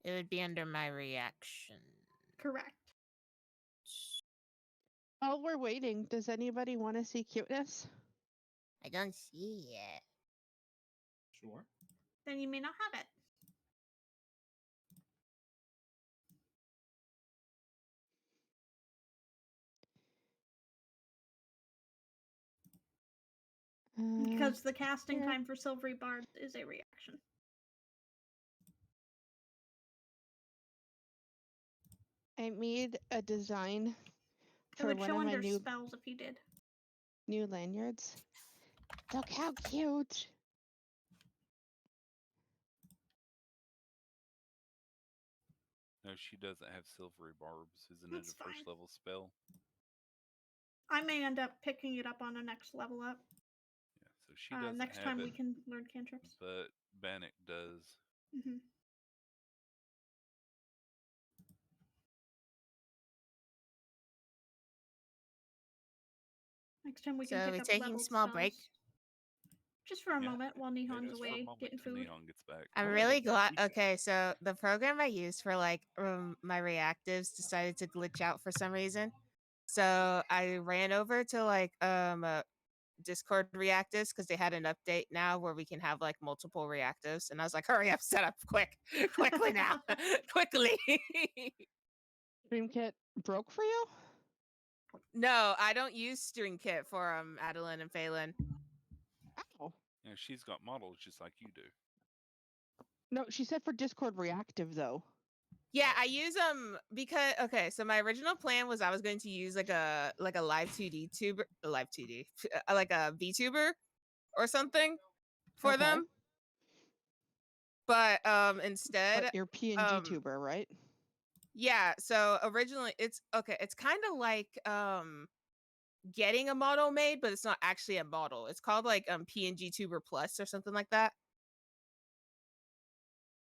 It would be under my reaction. Correct. While we're waiting, does anybody want to see cuteness? I don't see it. Sure. Then you may not have it. Because the casting yeah. time for silvery barbs is a reaction. I made a design It for would one show of my under new spells if you did. lanyards. Look how cute! No, she doesn't have silvery barbs. Isn't That's it a first fine. level spell? I may end up picking it up on a next level up. Yeah, so she doesn't Next have time it, we can learn cantrips. but Bannock does. Mm-hmm. Next time we So can are pick we up taking leveled small spells. break? Just for a Yeah. moment while Yeah, Nihon's just for a away moment getting till food. Nihon gets back. I'm Oh, really okay. glad. Appreciate it. Okay, so the program I use for like my reactives decided to glitch out for some reason. So I ran over to like Discord reactives because they had an update now where we can have like multiple reactives, and I was like, "Hurry up, set up quickly now, quickly." Dream kit broke for you? No, I don't use String Kit for Adeline and Phelan. Ow. Yeah, she's got models just like you do. No, she said for Discord reactive though. Yeah, I use because okay, so my original plan was I was going to use like a live 2D tuber, like a VTuber or something for Okay. them. But instead But you're PNG um, tuber, right? Yeah, so originally it's okay, it's kind of like getting a model made, but it's not actually a model. It's called like PNG Tuber Plus or something like that.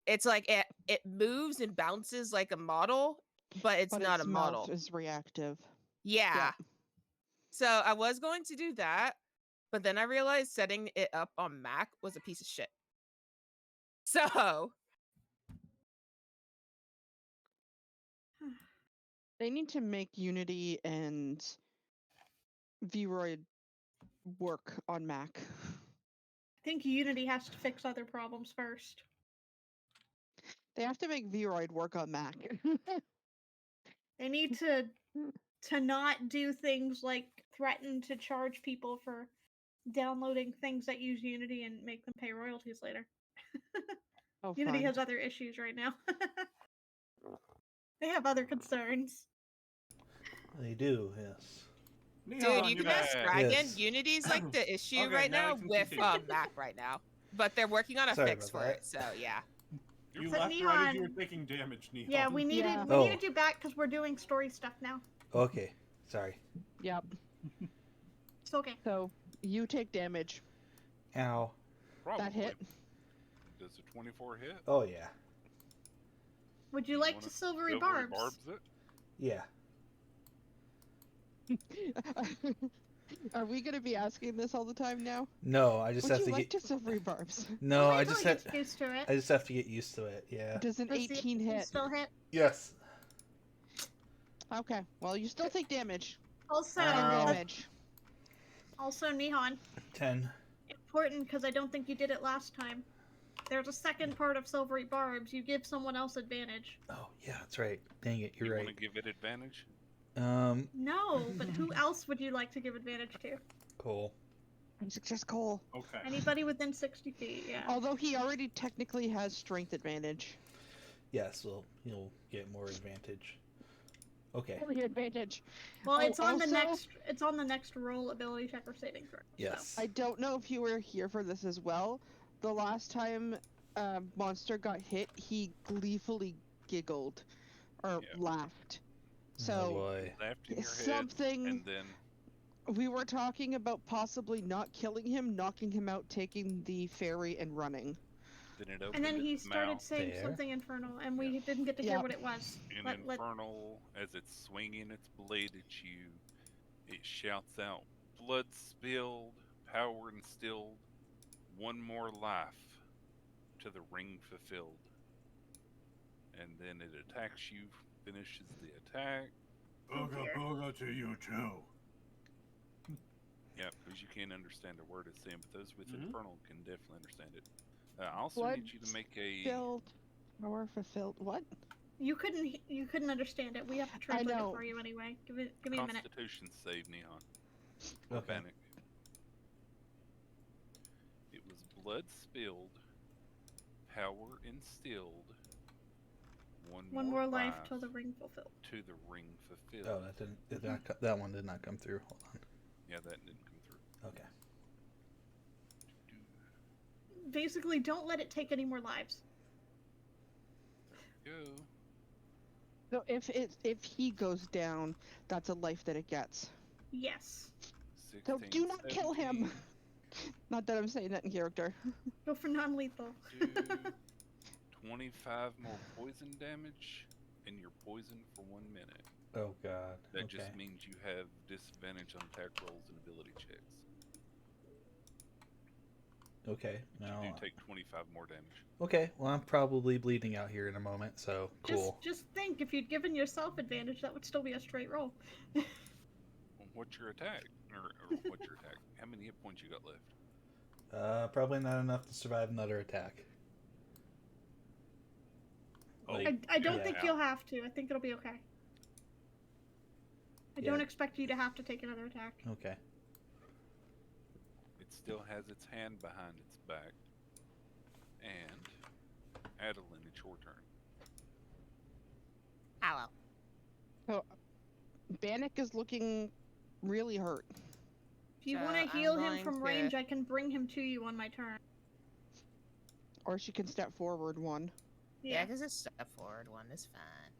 It's like it moves and bounces like a model, but it's But not its a mouth model. is reactive. Yeah. Yep. So I was going to do that, but then I realized setting it up on Mac was a piece of shit. So They need to make Unity and Vroid work on Mac. I think Unity has to fix other problems first. They have to make Vroid work on Mac. They need to not do things like threaten to charge people for downloading things that use Unity and make them pay royalties later. Oh, Unity fun. has other issues right now. They have other concerns. They do, yes. dude, Neon, you you're can ask back. Dragon. Yes. Unity's like the issue Okay, right now now we can with continue. Mac right now. But they're working on a Sorry fix about for that. it. So yeah. You So left right as you were Neon- taking damage, Neon. Yeah, we needed Yeah. we Oh. needed you back because we're doing story stuff now. Okay, sorry. Yep. It's okay. So you take damage. Ow. Probably. That hit. Does a 24 hit? Oh, yeah. Would you You like wanna to silvery Silvery barbs? it? Yeah. Are we going to be asking this all the time now? No, I just Would have you to like get. to silvery barbs? No, Well, I wait just till have. he gets used to it. I just have to get used to it. Yeah. Does an Does the 18 hit? Still hit. Yes. Okay. Well, you still take damage. Also, 10 Ow. damage. also Nihon. 10. Important because I don't think you did it last time. There's a second part of silvery barbs. You give someone else advantage. Oh, yeah, that's right. Dang it, you're You right. want to give it advantage? No, but who else would you like to give advantage to? Cole. I suggest Cole. Okay. Anybody within 60 feet, yeah. Although he already technically has strength advantage. Yes, well, you'll get more advantage. Okay. Only advantage. Well, Oh, it's on the also- next roll ability check or saving throw. Yes. I don't know if you were here for this as well. The last time Monster got hit, he gleefully giggled or Yeah. laughed. Oh, So boy. Left in your head, something and then we were talking about possibly not killing him, knocking him out, taking the ferry, and running. it opened And then he its started mouth, saying There. something infernal, and we didn't get to hear Yep. what it was. and Let- infernal, as it's swinging its blade at you, it shouts out, "Blood spilled, power instilled, one more life to the ring fulfilled." And then it attacks you, finishes the attack. Booga booga to you too. Yeah, because you can't understand a word it's saying, but those with Mhm. infernal can definitely understand it. I also Blood need you to make a Filled, power fulfilled. What? You couldn't understand it. We have to translate it know. for you anyway. Give me a minute. Constitution save, Neon. Or Okay. Bannock. It was blood spilled, power instilled, One more life till the ring fulfilled. to the ring fulfilled. Oh, that one did not come through. Hold on. Yeah, that didn't come through. Okay. Basically, don't let it take any more lives. Go. So if he goes down, that's a life that it gets. Yes. So 16, do not kill him. 17, Not that I'm saying that in character. Go for non-lethal. do 25 more poison damage, and you're poisoned for 1 minute. Oh, God. That Okay. just means you have disadvantage on attack rolls and ability checks. Okay. But Now. you do take 25 more damage. Okay. Well, I'm probably bleeding out here in a moment, so cool. Just think, if you'd given yourself advantage, that would still be a straight roll. Well, what's your attack? Or what's your attack? How many hit points you got left? Probably not enough to survive another attack. Oh, I don't yeah. think you'll have to. I think it'll be okay. I Yeah. don't expect you to have to take another attack. Okay. It still has its hand behind its back. And Adeline, it's your turn. Hello. So Bannock is looking really hurt. If you So want to I'm heal him going from to- range, I can bring him to you on my turn. Or she can step forward one. Yeah, because a step forward one is fine.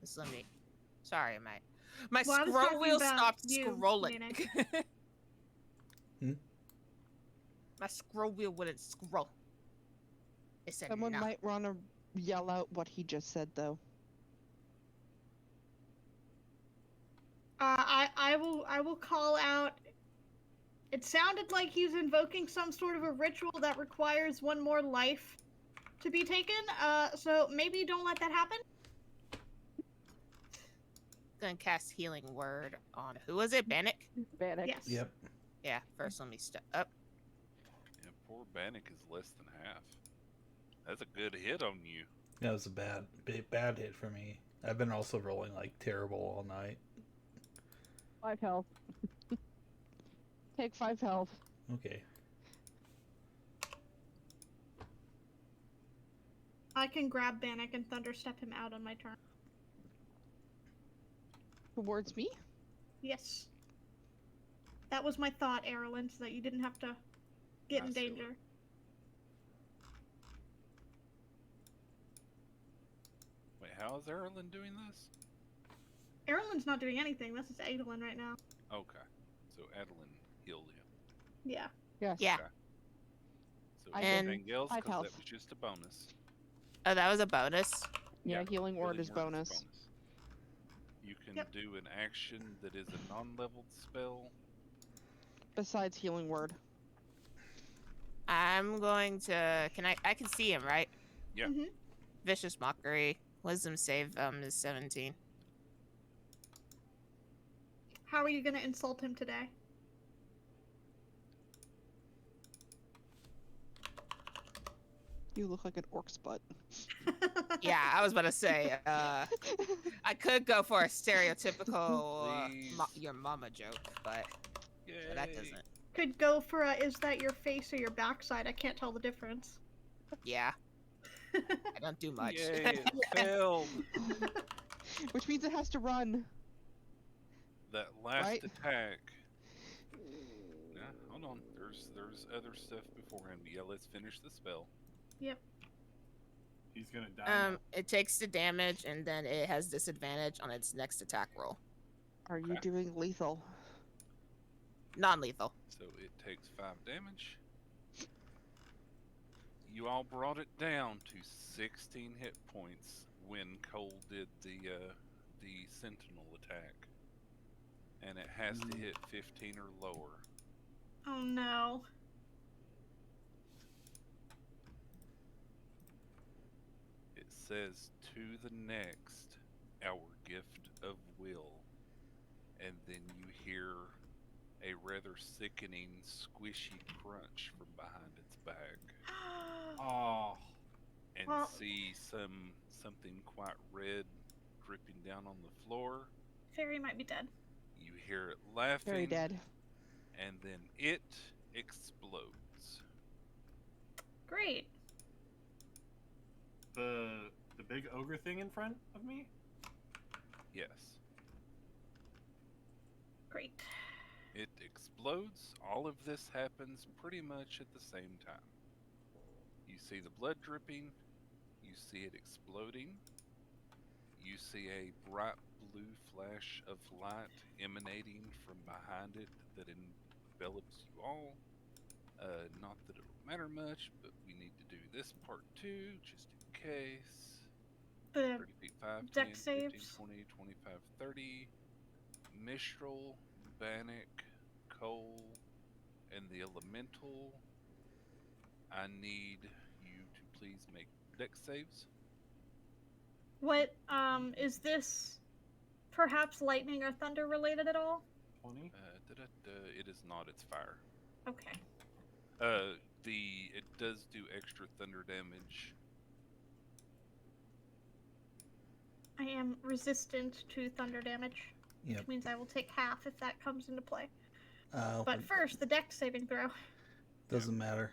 Just let me. Sorry, my Well, I was scroll talking wheel about stopped you, scrolling. Hmm? My scroll wheel wouldn't scroll. It said Someone no. might want to yell out what he just said, though. I will call out. It sounded like he's invoking some sort of a ritual that requires one more life to be taken. So maybe don't let that happen. Gonna cast healing word on who was it? Bannock? Bannock. Yes. Yep. Yeah. First, let me step up. Yeah, poor Bannock is less than half. That's a good hit on you. That was a bad hit for me. I've been also rolling like terrible all night. 5 health. Take 5 health. Okay. I can grab Bannock and thunderstep him out on my turn. Towards me? Yes. That was my thought, Erlen, so that you didn't have to get in Nice, Hilla. danger. Wait, how is Erlen doing this? Erlen's not doing anything. This is Adolin right now. Okay, so Adeline healed him. Yeah. Yes. Yeah. So And- anything else? 5 Because health. that was just a bonus. Oh, that was a bonus. Yeah, healing word Healing is bonus. You can Yep. do an action that is a non-leveled spell. Besides healing word. I'm going to. Can I can see him, right? Yeah. Mm-hmm. Vicious mockery. Wisdom save is 17. How are you gonna insult him today? You look like an orc's butt. Yeah, I was about to say. I could go for a stereotypical Please. your mama joke, but Yay. that doesn't. Could go for a is that your face or your backside? I can't tell the difference. Yeah, I don't do much. Yay, it failed. Which means it has to run. That last Right. attack. Nah, hold on. There's other stuff beforehand. But yeah, let's finish the spell. Yep. He's gonna die. now. It takes the damage and then it has disadvantage on its next attack roll. Are you Okay. doing lethal? Non-lethal. So it takes 5 damage. You all brought it down to 16 hit points when Cole did the sentinel attack, and it has to hit 15 or lower. Oh no. It says to the next, our gift of will, and then you hear a rather sickening, squishy crunch from behind its back, Oh, and Well- see something quite red dripping down on the floor. Fairy might be dead. You hear it laughing, Very dead. and then it explodes. Great. the big ogre thing in front of me. Yes, Great. it explodes. All of this happens pretty much at the same time. You see the blood dripping, you see it exploding, you see a bright blue flash of light emanating from behind it that envelops you all. Not that it'll matter much, but we need to do this part too, just in case. The 30 feet, 5, 10, deck 15, saves. 20, 25, 30. Mistral, Bannock, Cole, and the Elemental. I need you to please make deck saves. what is this perhaps lightning or thunder related at all? 20. It is not, it's fire. Okay. It does do extra thunder damage. I am resistant to thunder damage, Yep. which means I will take half if that comes into play. But But first, the deck saving throw. doesn't matter.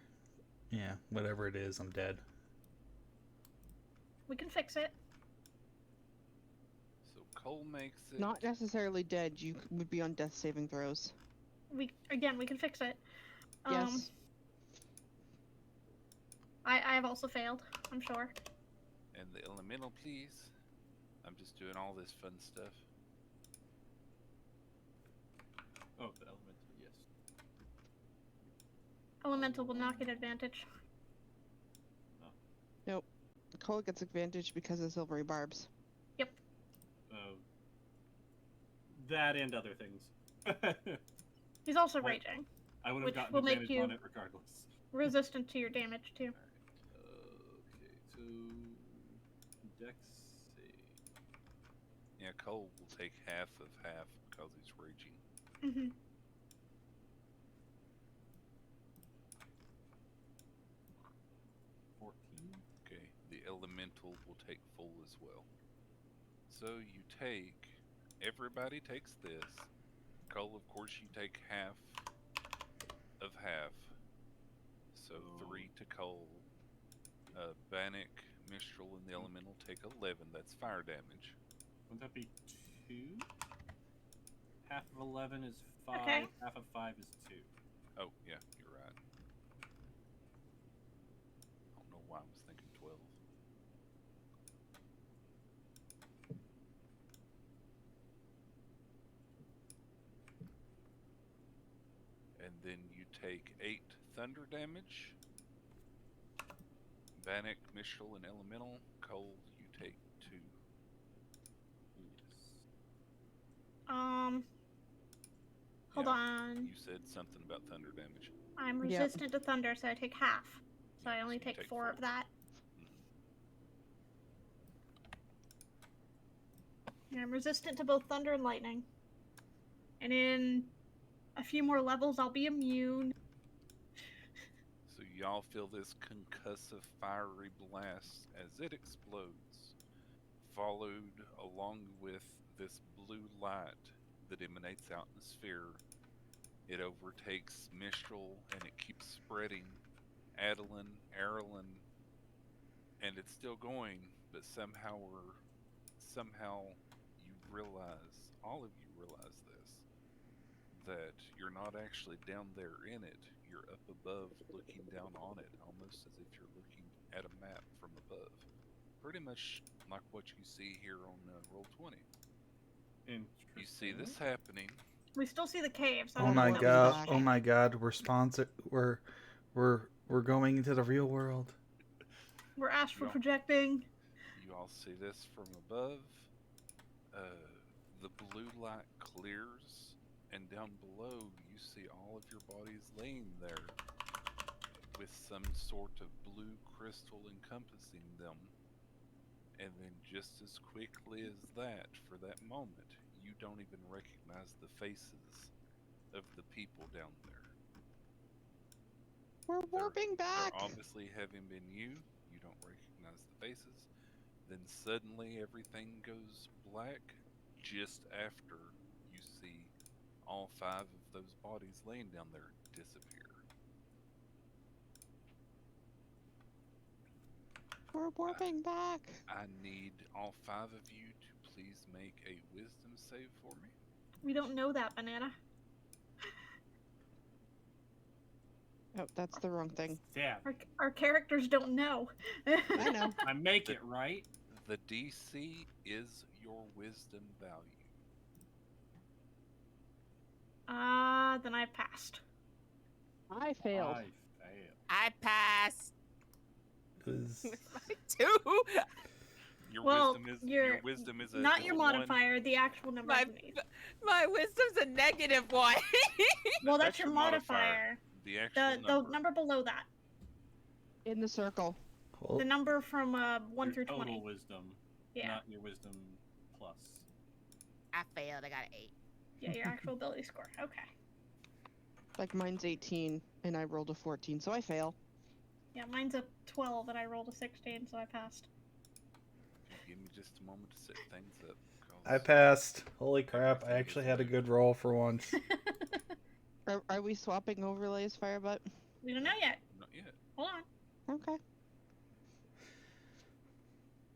Yeah, whatever it is, I'm dead. We can fix it. So Cole makes it. Not necessarily dead. You would be on death saving throws. We can fix it. Yes. I have also failed, I'm sure. And the Elemental, please. I'm just doing all this fun stuff. Oh, the elemental, yes. Elemental will not get advantage. Nope. Cole gets advantage because of silvery barbs. That and other things. He's also What? raging. I would have Which gotten will make advantage on you- it regardless. Resistant to your damage too. Okay, so Dex save. Yeah, Cole will take half of half because he's raging. Mm-hmm. 14. Okay, the elemental will take full as well. So you take, everybody takes this. Cole, of course, you take half of half. So Oh. 3 to Cole. Bannock, Mistral, and the elemental take 11. That's fire damage. Wouldn't that be 2? Half of 11 is 5. Okay. Half of 5 is 2. Oh, yeah, you're right. I don't know why I was thinking 12. And then you take 8 thunder damage. Bannock, Mistral, and Elemental. Cole, you take 2. Yes. Hold Yeah, on. You said something about thunder damage. I'm Yep. resistant to thunder, so I take half. So Yeah, I only so you take take 4 of four. that. And I'm resistant to both thunder and lightning. And in a few more levels, I'll be immune. So y'all feel this concussive fiery blast as it explodes, followed along with this blue light that emanates out in the sphere. It overtakes Mistral and it keeps spreading. Adeline, Erlen, and it's still going, but somehow you realize, all of you realize this, that you're not actually down there in it. You're up above looking down on it, almost as if you're looking at a map from above. Pretty much like what you see here on Roll20. Interesting. You see this happening. We still see the caves. I Oh don't know my what god. was- god! Oh my god! We're going into the real world. We're astral Yeah. projecting. You all see this from above. The blue light clears, and down below you see all of your bodies laying there with some sort of blue crystal encompassing them. And then just as quickly as that, for that moment, you don't even recognize the faces of the people down there. We're warping back. They're obviously having been you don't recognize the faces. Then suddenly everything goes black just after you see all 5 of those bodies laying down there disappear. We're warping back. I need all 5 of you to please make a wisdom save for me. We don't know that, Banana. Oh, that's the wrong thing. Damn. Our characters don't know. I know. I make it right. The DC is your wisdom value. Then I passed. I failed. I fail. I passed. It was My 2. Well, your wisdom is a Not is your a 1. modifier, the actual number My, underneath. my wisdom's a -1. Well, that's That's your your modifier. The actual The number. number below that. In the circle. well, The number from 1 Your through total 20. wisdom, Yeah. not your wisdom plus. I failed. I got an 8. Yeah, your actual ability score. Okay. Like mine's 18 and I rolled a 14, so I fail. Yeah, mine's a 12 and I rolled a 16, so I passed. Give me just a moment to set things up. 'cause I passed. Holy crap! I everything actually is had a new. good roll for once. Are we swapping overlays, Firebutt? We don't know yet. Not yet. Hold on. Okay.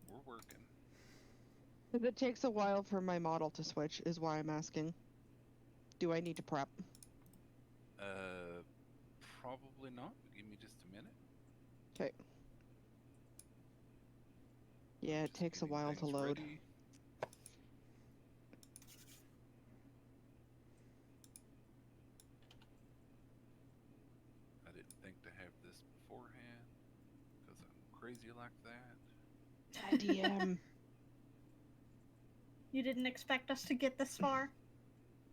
We're working. 'Cause it takes a while for my model to switch, is why I'm asking. Do I need to prep? Probably not. But give me just a minute. Okay. Yeah, it Just takes a getting while to things load. ready. beforehand because I'm crazy like that. DM. You didn't expect us to get this far?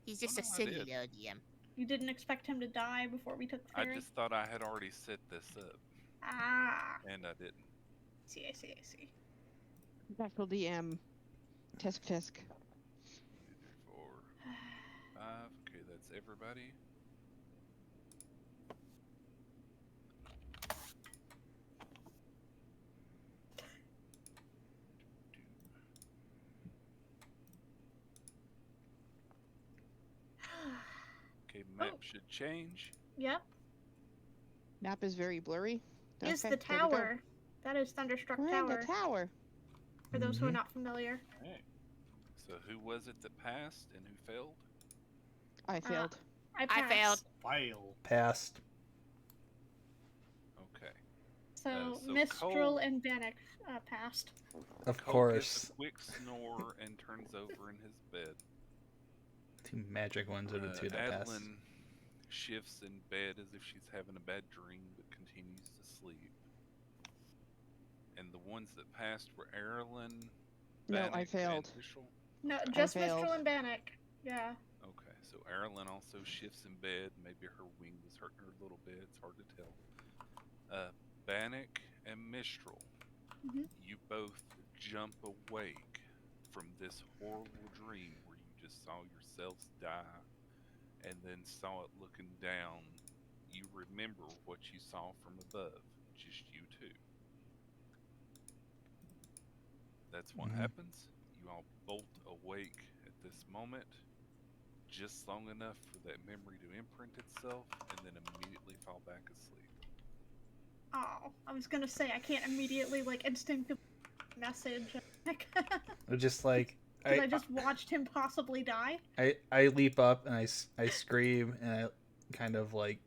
He's just a no, I silly did. little DM. You didn't expect him to die before we took the I ferry? just thought I had already set this up, Ah, and I didn't. I see. Special DM. Tisk tisk. 2, 3, 4, 5. Okay, that's everybody. Okay, map Oh. should change. Yep. Map is very blurry. Is Okay, the there we go. tower. That is Thunderstruck We're in Tower, the tower. for those who are Mhm. not familiar. Alright. So who was it that passed and who failed? I failed. I I failed. passed. Fail. Passed. Okay. So, so Mistral Cole- and Bannock passed. Of Cole course. gives a quick snore and turns over in his bed. 2 magic ones are the 2 that pass. Adeline shifts in bed as if she's having a bad dream but continues to sleep. And the ones that passed were Erilyn, No, I Bannock, failed. and Mistral? No, Okay. just failed. Mistral and Bannock. Yeah. Okay, so Erilyn also shifts in bed. Maybe her wing was hurting her a little bit. It's hard to tell. Bannock and Mistral, Mhm. you both jump awake from this horrible dream where you just saw yourselves die and then saw it looking down. You remember what you saw from above, just you two. That's what Mhm. happens. You all bolt awake at this moment, just long enough for that memory to imprint itself, and then immediately fall back asleep. Oh, I was gonna say I can't immediately instinctively message. Or just like Because I just watched him possibly die. I leap up and I scream and I kind of like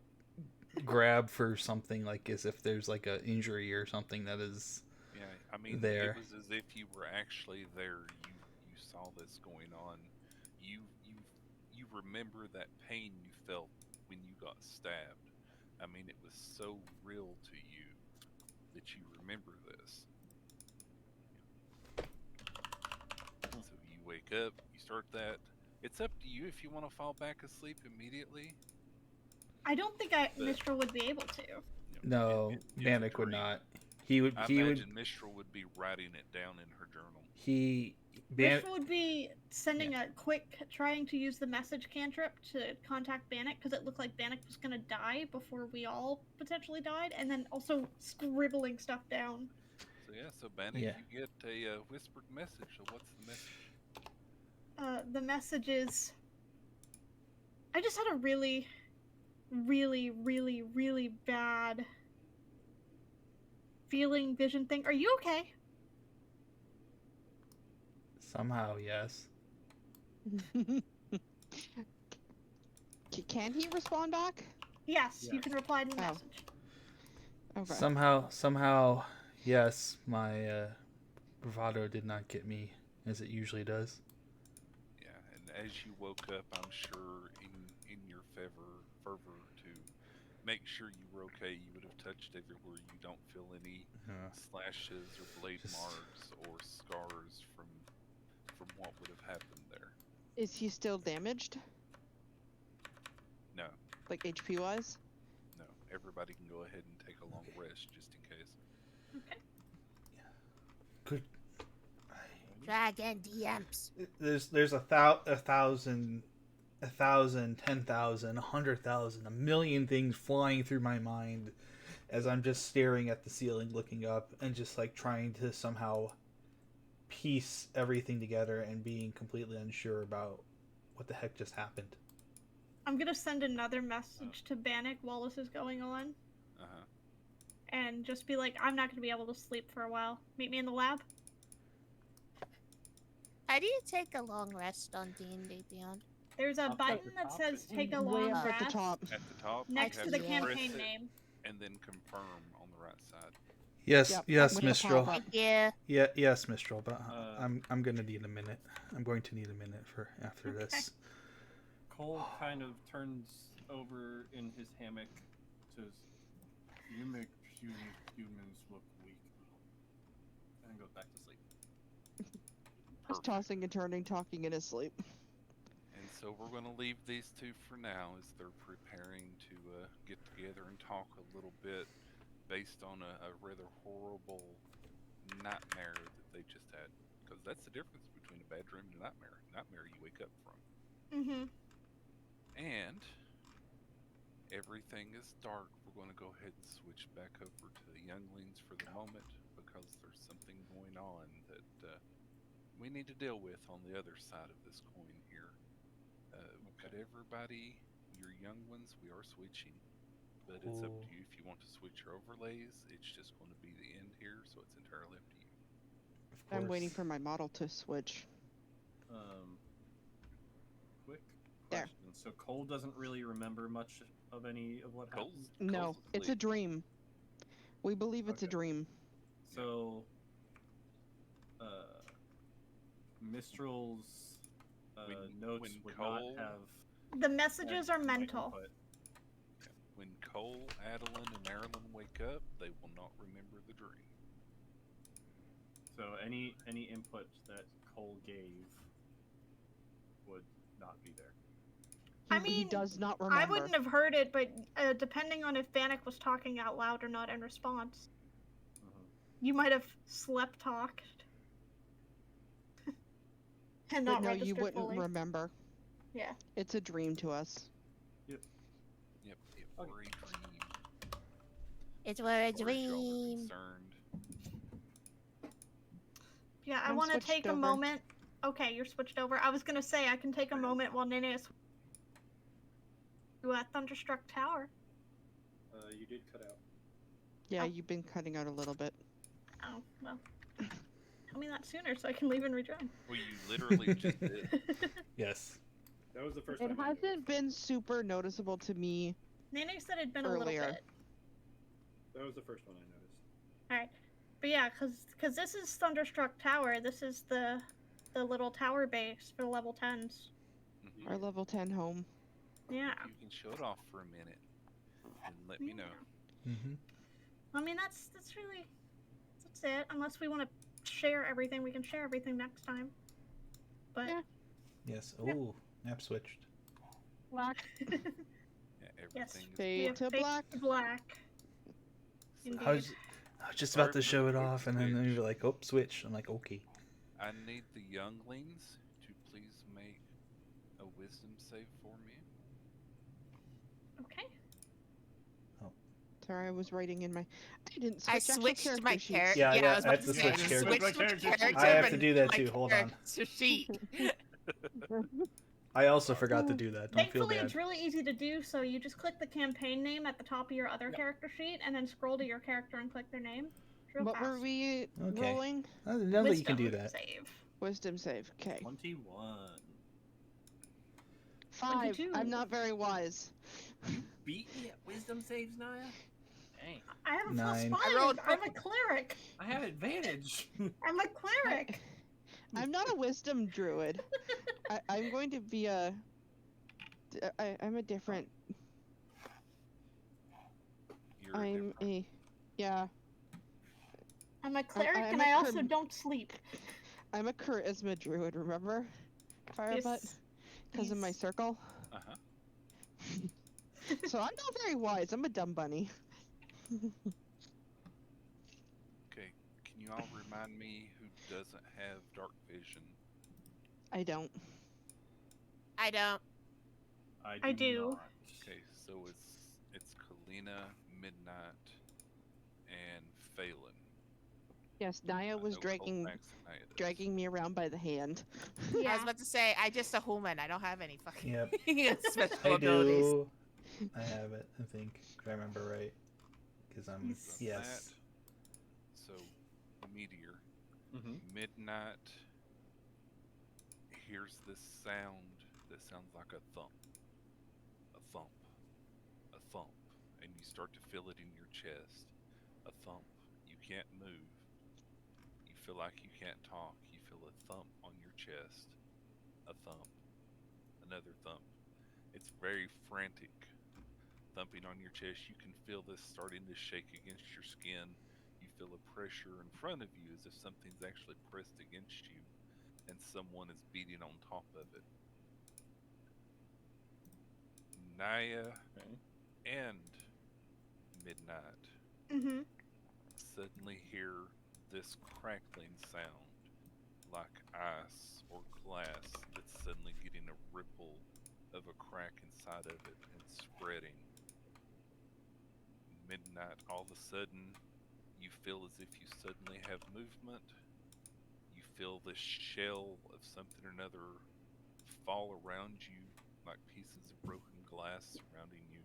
grab for something like as if there's like a injury or something that is Yeah, I mean, there. it was as if you were actually there. You saw this going on. You remember that pain you felt when you got stabbed. I mean, it was so real to you that you remember this. So you wake up, you start that. It's up to you if you want to fall back asleep immediately. I don't think Mistral would be able to. No, it's a Bannock would dream. not. He would I he would imagine Mistral would be writing it down in her journal. Mistral would be sending a quick, trying to use the message cantrip to contact Bannock, because it looked like Bannock was gonna die before we all potentially died, and then also scribbling stuff down. So yeah, so Bannock, Yeah. you get a whispered message. So what's the message? The message is, I just had a really, really, really, really bad feeling vision thing. Are you okay? somehow yes. Can he respond back? Yes, you Yes. can reply to the Oh. message. Okay. Somehow yes, my bravado did not get me as it usually does. Yeah, and as you woke up, I'm sure in your fervor to make sure you were okay, you would have touched everywhere. You don't feel any slashes or blade Just- marks or scars from what would have happened there. Is he still damaged? No, Like HP wise? no. Everybody can go ahead and take a long rest just in case. Okay. Good. Dragon DMs. There's a thousand, 10,000, 100,000, a million things flying through my mind as I'm just staring at the ceiling, looking up, and just like trying to somehow piece everything together and being completely unsure about what the heck just happened. I'm gonna send another message to Bannock while this is going on, Uh-huh. and just be like, I'm not gonna be able to sleep for a while. Meet me in the lab. How do you take a long rest on D&D Beyond? There's a Up at button the that top, says it- take a Way long up at the rest top. At the top, next you to have the Yeah. press campaign it name. and then confirm on the right side. Yes, Yep, yes, with the Mistral. pop-up. Yeah. Yes, Mistral. But Uh, I'm gonna need a minute. I'm going to need a minute for after Okay. this. Cole kind of turns over in his hammock, says, "You make look weak. And goes back to sleep. Just tossing and turning, talking in his sleep. And so we're going to leave these two for now as they're preparing to get together and talk a little bit based on a rather horrible nightmare that they just had. Because that's the difference between a bad dream and a nightmare. Nightmare you wake up from. Mm-hmm. And everything is dark. We're going to go ahead and switch back over to the younglings for the moment because there's something going on that we need to deal with on the other side of this coin here. But everybody, your young ones, we are switching. But it's up to you if you want to switch your overlays. It's just going to be the end here, so it's entirely up to you. I'm waiting for my model to switch. Quick There. question. So Cole doesn't really remember much of any of what happened? No, it's a dream. We believe it's a Okay. dream. So, Mistral's notes when would Cole- not have. The messages are my mental. input. When Cole, Adeline, and Marilyn wake up, they will not remember the dream. So any input that Cole gave would not be there. He mean, does not remember. I wouldn't have heard it, but depending on if Vanek was talking out loud or not in response, you might have slept talked and But not no, registered you wouldn't fully. remember. Yeah. It's a dream to us. Yep, it were a dream. It were a As far as y'all are dream. concerned. Yeah, I I'm want to switched take a over. moment. Okay, you're switched over. I was gonna say I can take a moment while Nene is to Thunderstruck Tower. You did cut out. Yeah, Oh. you've been cutting out a little bit. Oh well. Tell me that sooner so I can leave and rejoin. Well, you literally just did. Yes. That was the first It time. I hasn't noticed. been super noticeable to me. Nene said it'd been a Earlier. little bit. That was the first one I noticed. Alright. But yeah, cause this is Thunderstruck Tower. This is the little tower base for level 10s. Mhm. Our level 10 home. Yeah. You can show it off for a minute and let me know. Mm-hmm. I mean that's really that's it. Unless we want to share everything, we can share everything next time. But Yeah. Yes. Yep. Oh, map switched. black. Yeah, everything is Fade We have to fade black. to black. So Indeed. I was just Sorry about to for show the it quick off, and then switch. you were like, "Oh, switch." I'm like, "Okay." I need the younglings to please make a wisdom save for me. Okay. Sorry, I was writing in my. I didn't switch I actual switched my character character. sheets. Yeah, I was I about have to to say, I switch switched characters. my character. I have to but do that my too, hold on. character sheet. I also forgot to do that. Don't feel Thankfully, bad. it's really easy to do. So you just click the campaign name at the top of your other character sheet, and then scroll to your character and click their name. It's real What fast. were we Okay. rolling? I didn't know that you can do Wisdom that. Save. Wisdom save. Okay. 21. 5. 22. I'm not very wise. Beat me at wisdom saves, Naya? Dang. I have a Nine. plus I 5. rolled I'm a cleric. I have advantage. I'm a cleric. I'm not a wisdom druid. I'm going to be a. I'm a different. You're I'm different. a. Yeah. I'm a cleric, I'm and a I also crim- don't sleep. I'm a charisma druid. Remember, Firebutt? Yes. Because of my Yes. circle. Uh-huh. So I'm not very wise. I'm a dumb bunny. Okay, can you all remind me who doesn't have dark vision? I don't. I don't. I do. Not. Okay, so it's Kalina, Midnight, and Phelan. Yes, Naya I was know dragging Colfax and Naya does. dragging me around by the hand. I Yeah. was about to say, I just a human. I don't have any fucking Yep. special I abilities. do. I have it. I think, if I remember right, because I'm Yes. yes. So, Meteor, Mm-hmm. Midnight hears this sound that sounds like a thump, a thump, a thump, and you start to feel it in your chest. A thump. You can't move. You feel like you can't talk. You feel a thump on your chest. A thump. Another thump. It's very frantic. Thumping on your chest. You can feel this starting to shake against your skin. You feel a pressure in front of you as if something's actually pressed against you and someone is beating on top of it. Naya Okay. and Midnight Mm-hmm. suddenly hear this crackling sound like ice or glass that's suddenly getting a ripple of a crack inside of it and spreading. Midnight, all of a sudden, you feel as if you suddenly have movement. You feel this shell of something or another fall around you like pieces of broken glass surrounding you.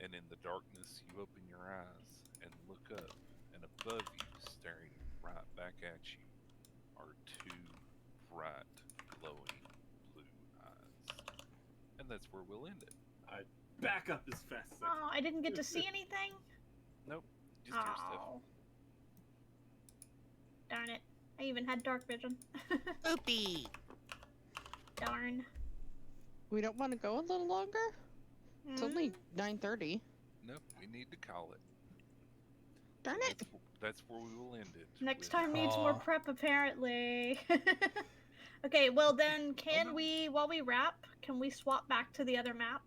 And in the darkness, you open your eyes and look up, and above you, staring right back at you, are two bright, glowing blue eyes. And that's where we'll end it. I back up as fast as I Oh, I didn't get to see anything. Nope, just your stuff. Oh. Darn it. I even had dark vision. Poopy. Darn. We don't want to go a little longer? It's only 9:30. Nope, we need to call it. Darn So it. that's where we will end it. Next with- time needs more Aw. prep, apparently. Okay, well then, can no. we, while we wrap, can we swap back to the other map?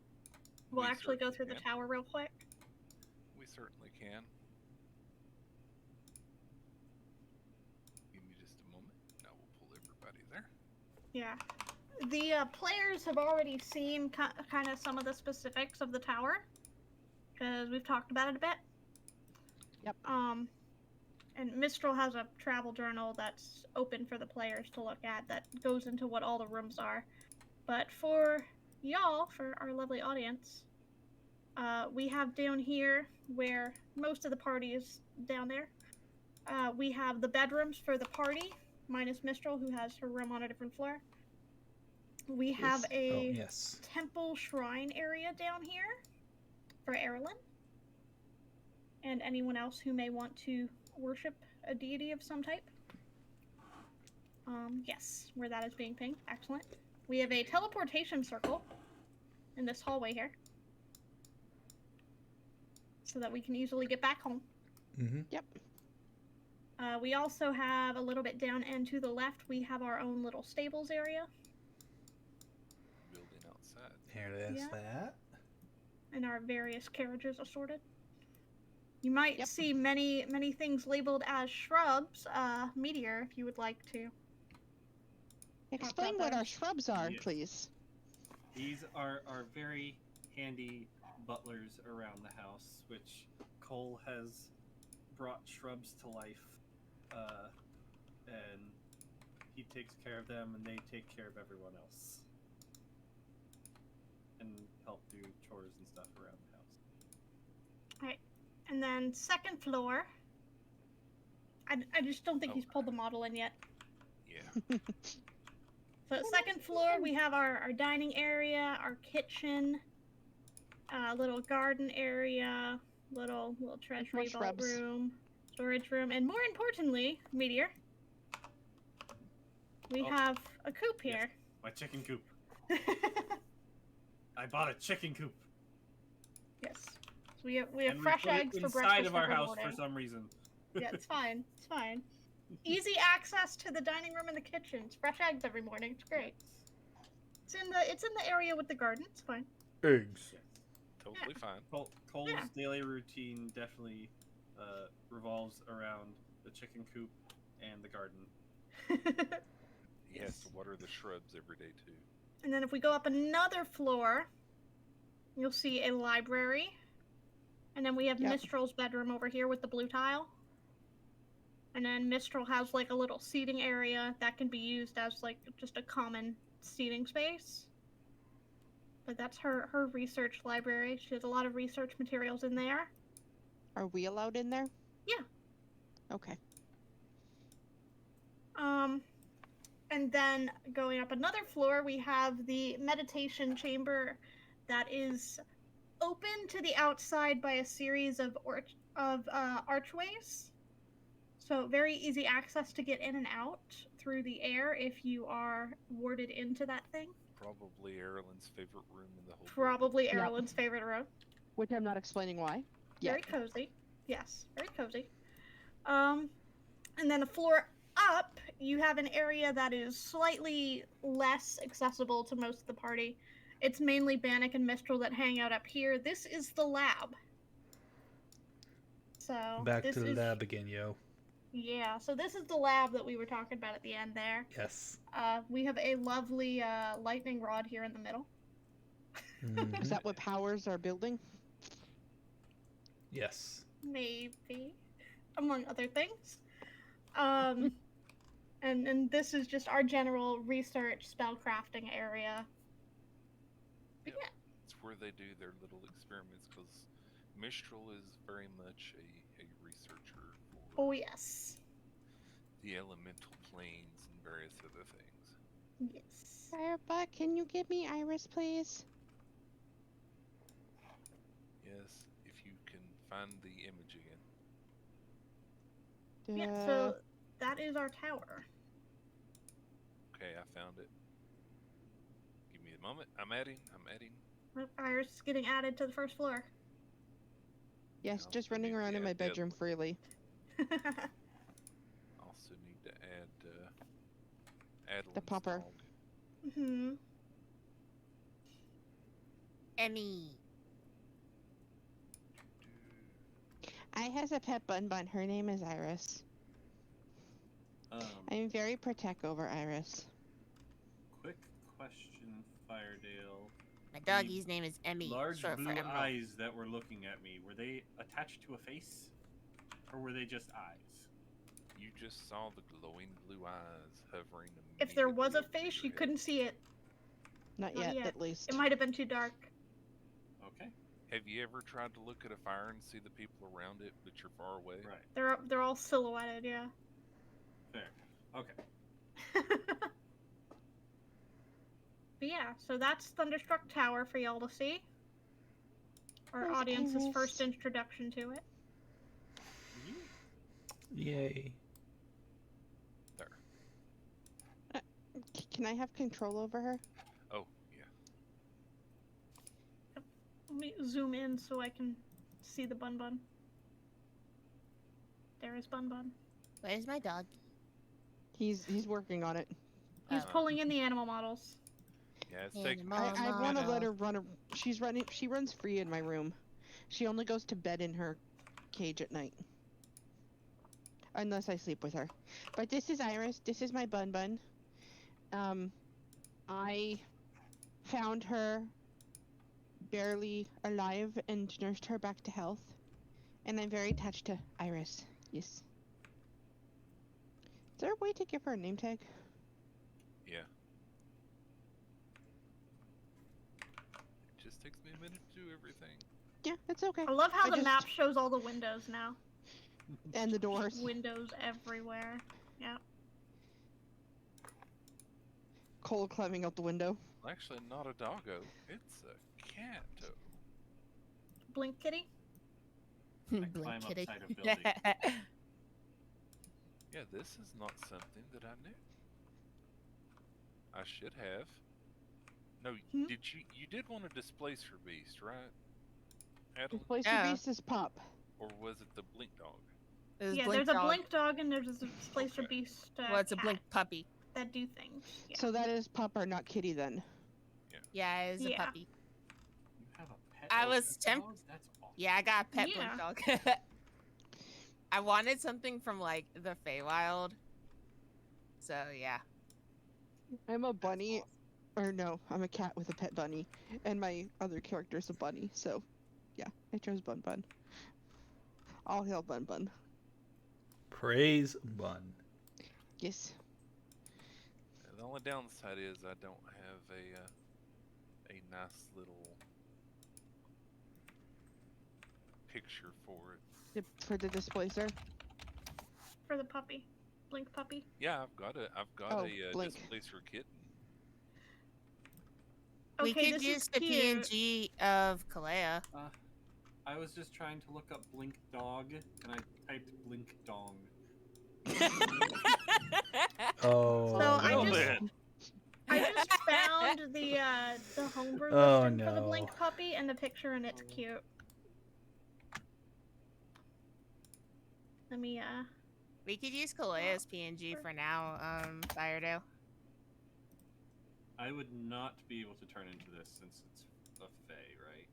We'll We actually go certainly through the can. tower real quick. We certainly can. Give me just a moment. Now we'll pull everybody there. Yeah. The players have already seen kind of some of the specifics of the tower, because we've talked about it a bit. Yep. And Mistral has a travel journal that's open for the players to look at that goes into what all the rooms are. But for y'all, for our lovely audience, we have down here where most of the party is down there. We have the bedrooms for the party, minus Mistral, who has her room on a different floor. We have Yes. a Oh, yes. temple shrine area down here for Erlen. And anyone else who may want to worship a deity of some type. Yes, where that is being pinged. Excellent. We have a teleportation circle in this hallway here. So that we can easily get back home. Mm-hmm. Yep. We also have a little bit down and to the left, we have our own little stables area. Building outside. Here it is. Yeah. That. And our various carriages assorted. You might Yep. see many things labeled as shrubs. Meteor, if you would like to. Explain what those. our shrubs are, Yes. please. These are very handy butlers around the house, which Cole has brought shrubs to life, and he takes care of them, and they take care of everyone else, and help do chores and stuff around the house. And then second floor. I just don't think Oh. he's pulled the model in yet. Yeah. So second floor, we have our dining area, our kitchen, little garden area, little treasury vault shrubs. room, storage room, and more importantly, Meteor, we Oh. have a coop Yes. here. My chicken coop. I bought a chicken coop. Yes. So we have And we fresh put it eggs for inside breakfast of our every house morning. for some reason. Yeah, it's fine. It's fine. Easy access to the dining room and the kitchen. It's fresh eggs every morning. It's great. It's in the area with the garden. It's fine. Eggs. Yes. Totally fine. Cole's Yeah. daily routine definitely revolves around the chicken coop and the garden. He has to water the shrubs every day too. And then if we go up another floor, you'll see a library. And then we have Yep. Mistral's bedroom over here with the blue tile. And then Mistral has like a little seating area that can be used as like just a common seating space. But that's her research library. She has a lot of research materials in there. Are we allowed in there? Yeah. Okay. And then going up another floor, we have the meditation chamber that is open to the outside by a series of archways. So very easy access to get in and out through the air if you are warded into that thing. Probably Erlen's favorite room in the whole building. Probably Yep. Erlen's favorite room. Which I'm not explaining why. Very cozy. Yes, very cozy. And then a floor up, you have an area that is slightly less accessible to most of the party. It's mainly Bannock and Mistral that hang out up here. This is the lab. So Back this to the is, lab again, yo. Yeah, so this is the lab that we were talking about at the end there. Yes. We have a lovely lightning rod here in the middle. Mhm. Is that what powers our building? Yes. Maybe, among other things. And this is just our general research spellcrafting area. But Yep. yeah, It's where they do their little experiments because Mistral is very much a researcher for oh yes, the elemental planes and various other things. yes. Firebot, can you give me Iris, please? Yes, if you can find the image again. Yeah, so that is our tower. Okay, I found it. Give me a moment. I'm adding. Iris is getting added to the first floor. Yes, I'll just also running need to around in my add the other bedroom one. freely. Also need to add Adeline's popper. dog. Hmm. Emmy. I has a pet bun bun. Her name is Iris. I'm very protect over Iris. Quick question, Firedale. My doggy's name is Emmy. Large short for blue Emerald. eyes that were looking at me, were they attached to a face? Or were they just eyes? You just saw the glowing blue eyes hovering. If there was a immediately over face, your you head. couldn't see it. Not Not yet, yet. at least. It might have been too dark. Okay, Have you ever tried to look at a fire and see the people around it, but you're far away? right, They're all silhouetted, yeah. fair. Okay. But yeah, so that's Thunderstruck Tower for y'all to see. Our Where's audience's Iris? first introduction to it. Yay. There. Can I have control over her? Oh, yeah. Let me zoom in so I can see the Bun Bun. There is Bun Bun. Where's my dog? He's working on it. He's pulling in the animal models. Yeah, it's And taking Mom, I Mom, want to Mom. let her run. She runs free in my room. She only goes to bed in her cage at night. Unless I sleep with her. But this is Iris. This is my Bun Bun. I found her barely alive and nursed her back to health. And I'm very attached to Iris. Yes. Is there a way to give her a name tag? Yeah. It just takes me a minute to do everything. Yeah, it's okay. I love how I the just- map shows all the windows now. And the doors. Windows everywhere. Yeah. Cole climbing out the window. Actually, not a doggo. It's a cat. Blink Kitty. Blink climb kitty. upside a building. Yeah, this is not something that I knew. I should have. No, Hmm? did you did want to displace her beast, right? Adeline? Displacer Yeah. Beast is Pop. Or was it the blink dog? It was Yeah, Blink there's a dog. Blink Dog and there's a Displacer Okay. Beast Well, it's a cat Blink puppy. that do things. Yeah. So that is Pop, not Kitty then. Yeah, it was Yeah. a puppy. You have a pet I elf was dog? temp- That's awesome. Yeah, I got a pet Yeah. Blink dog. I wanted something from like the Feywild. So yeah. I'm a That's bunny, awesome. or no, I'm a cat with a pet bunny, and my other character's a bunny. So, yeah, I chose Bun Bun. All hail Bun Bun. Praise Bun. Yes. The only downside is I don't have a nice little picture for it. For the displacer. For the puppy. Blink puppy. Yeah, I've got Oh, a Blink. displacer kitten. We Okay, could this use is the cute. PNG of Kalea. I was just trying to look up Blink Dog, and I typed Blink Dong. Oh. So I Well just- then. I just found the homebrew Oh, listing for the no. Blink puppy and the picture, and it's cute. Let me We could use Kalea's PNG for now, Firedale. I would not be able to turn into this since it's a Fae, right?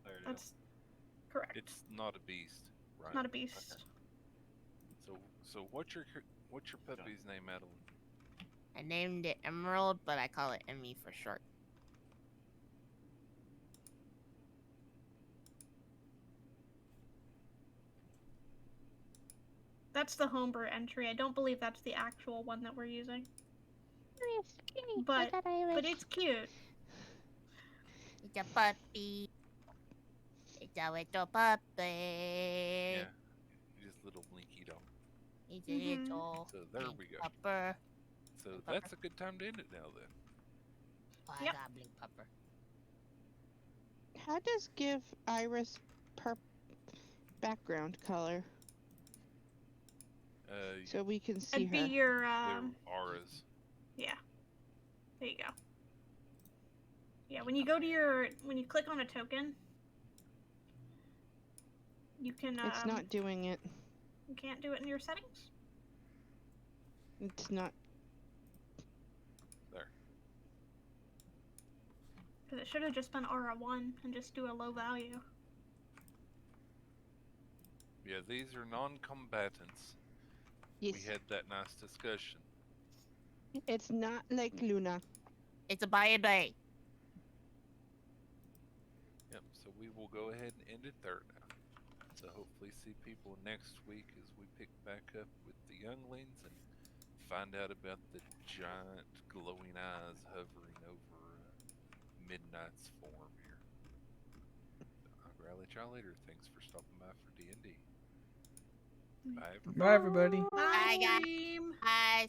Firedale? that's correct. It's not a beast, right? Not a beast. So what's your puppy's name, Madeline? I named it Emerald, but I call it Emmy for short. That's the homebrew entry. I don't believe that's the actual one that we're using. It's cute. But- I thought I But was- it's cute. It's a puppy. It's a little puppy. Yeah, just little blinky dog. It's a Mhm. little So there blink we go. pupper. So Blink that's pupper. a good time to end it now then. Oh, I Yep. got a blink pupper. How does give Iris background color so we can see It'd be her? your They're auras. yeah. There you go. Yeah, when you go to when you click on a token, you can It's not doing it. you can't do it in your settings. It's not. There. Because it should have just been Aura 1 and just do a low value. Yeah, these are non-combatants. Yes. We had that nice discussion. It's not like Luna. It's a bye-bye. Yep, so we will go ahead and end it there now. So hopefully see people next week as we pick back up with the younglings and find out about the giant glowing eyes hovering over Midnight's form here. I'll grab y'all later. Thanks for stopping by for D&D. Bye everybody. Bye, everybody. Bye, guys. Dream. Guys.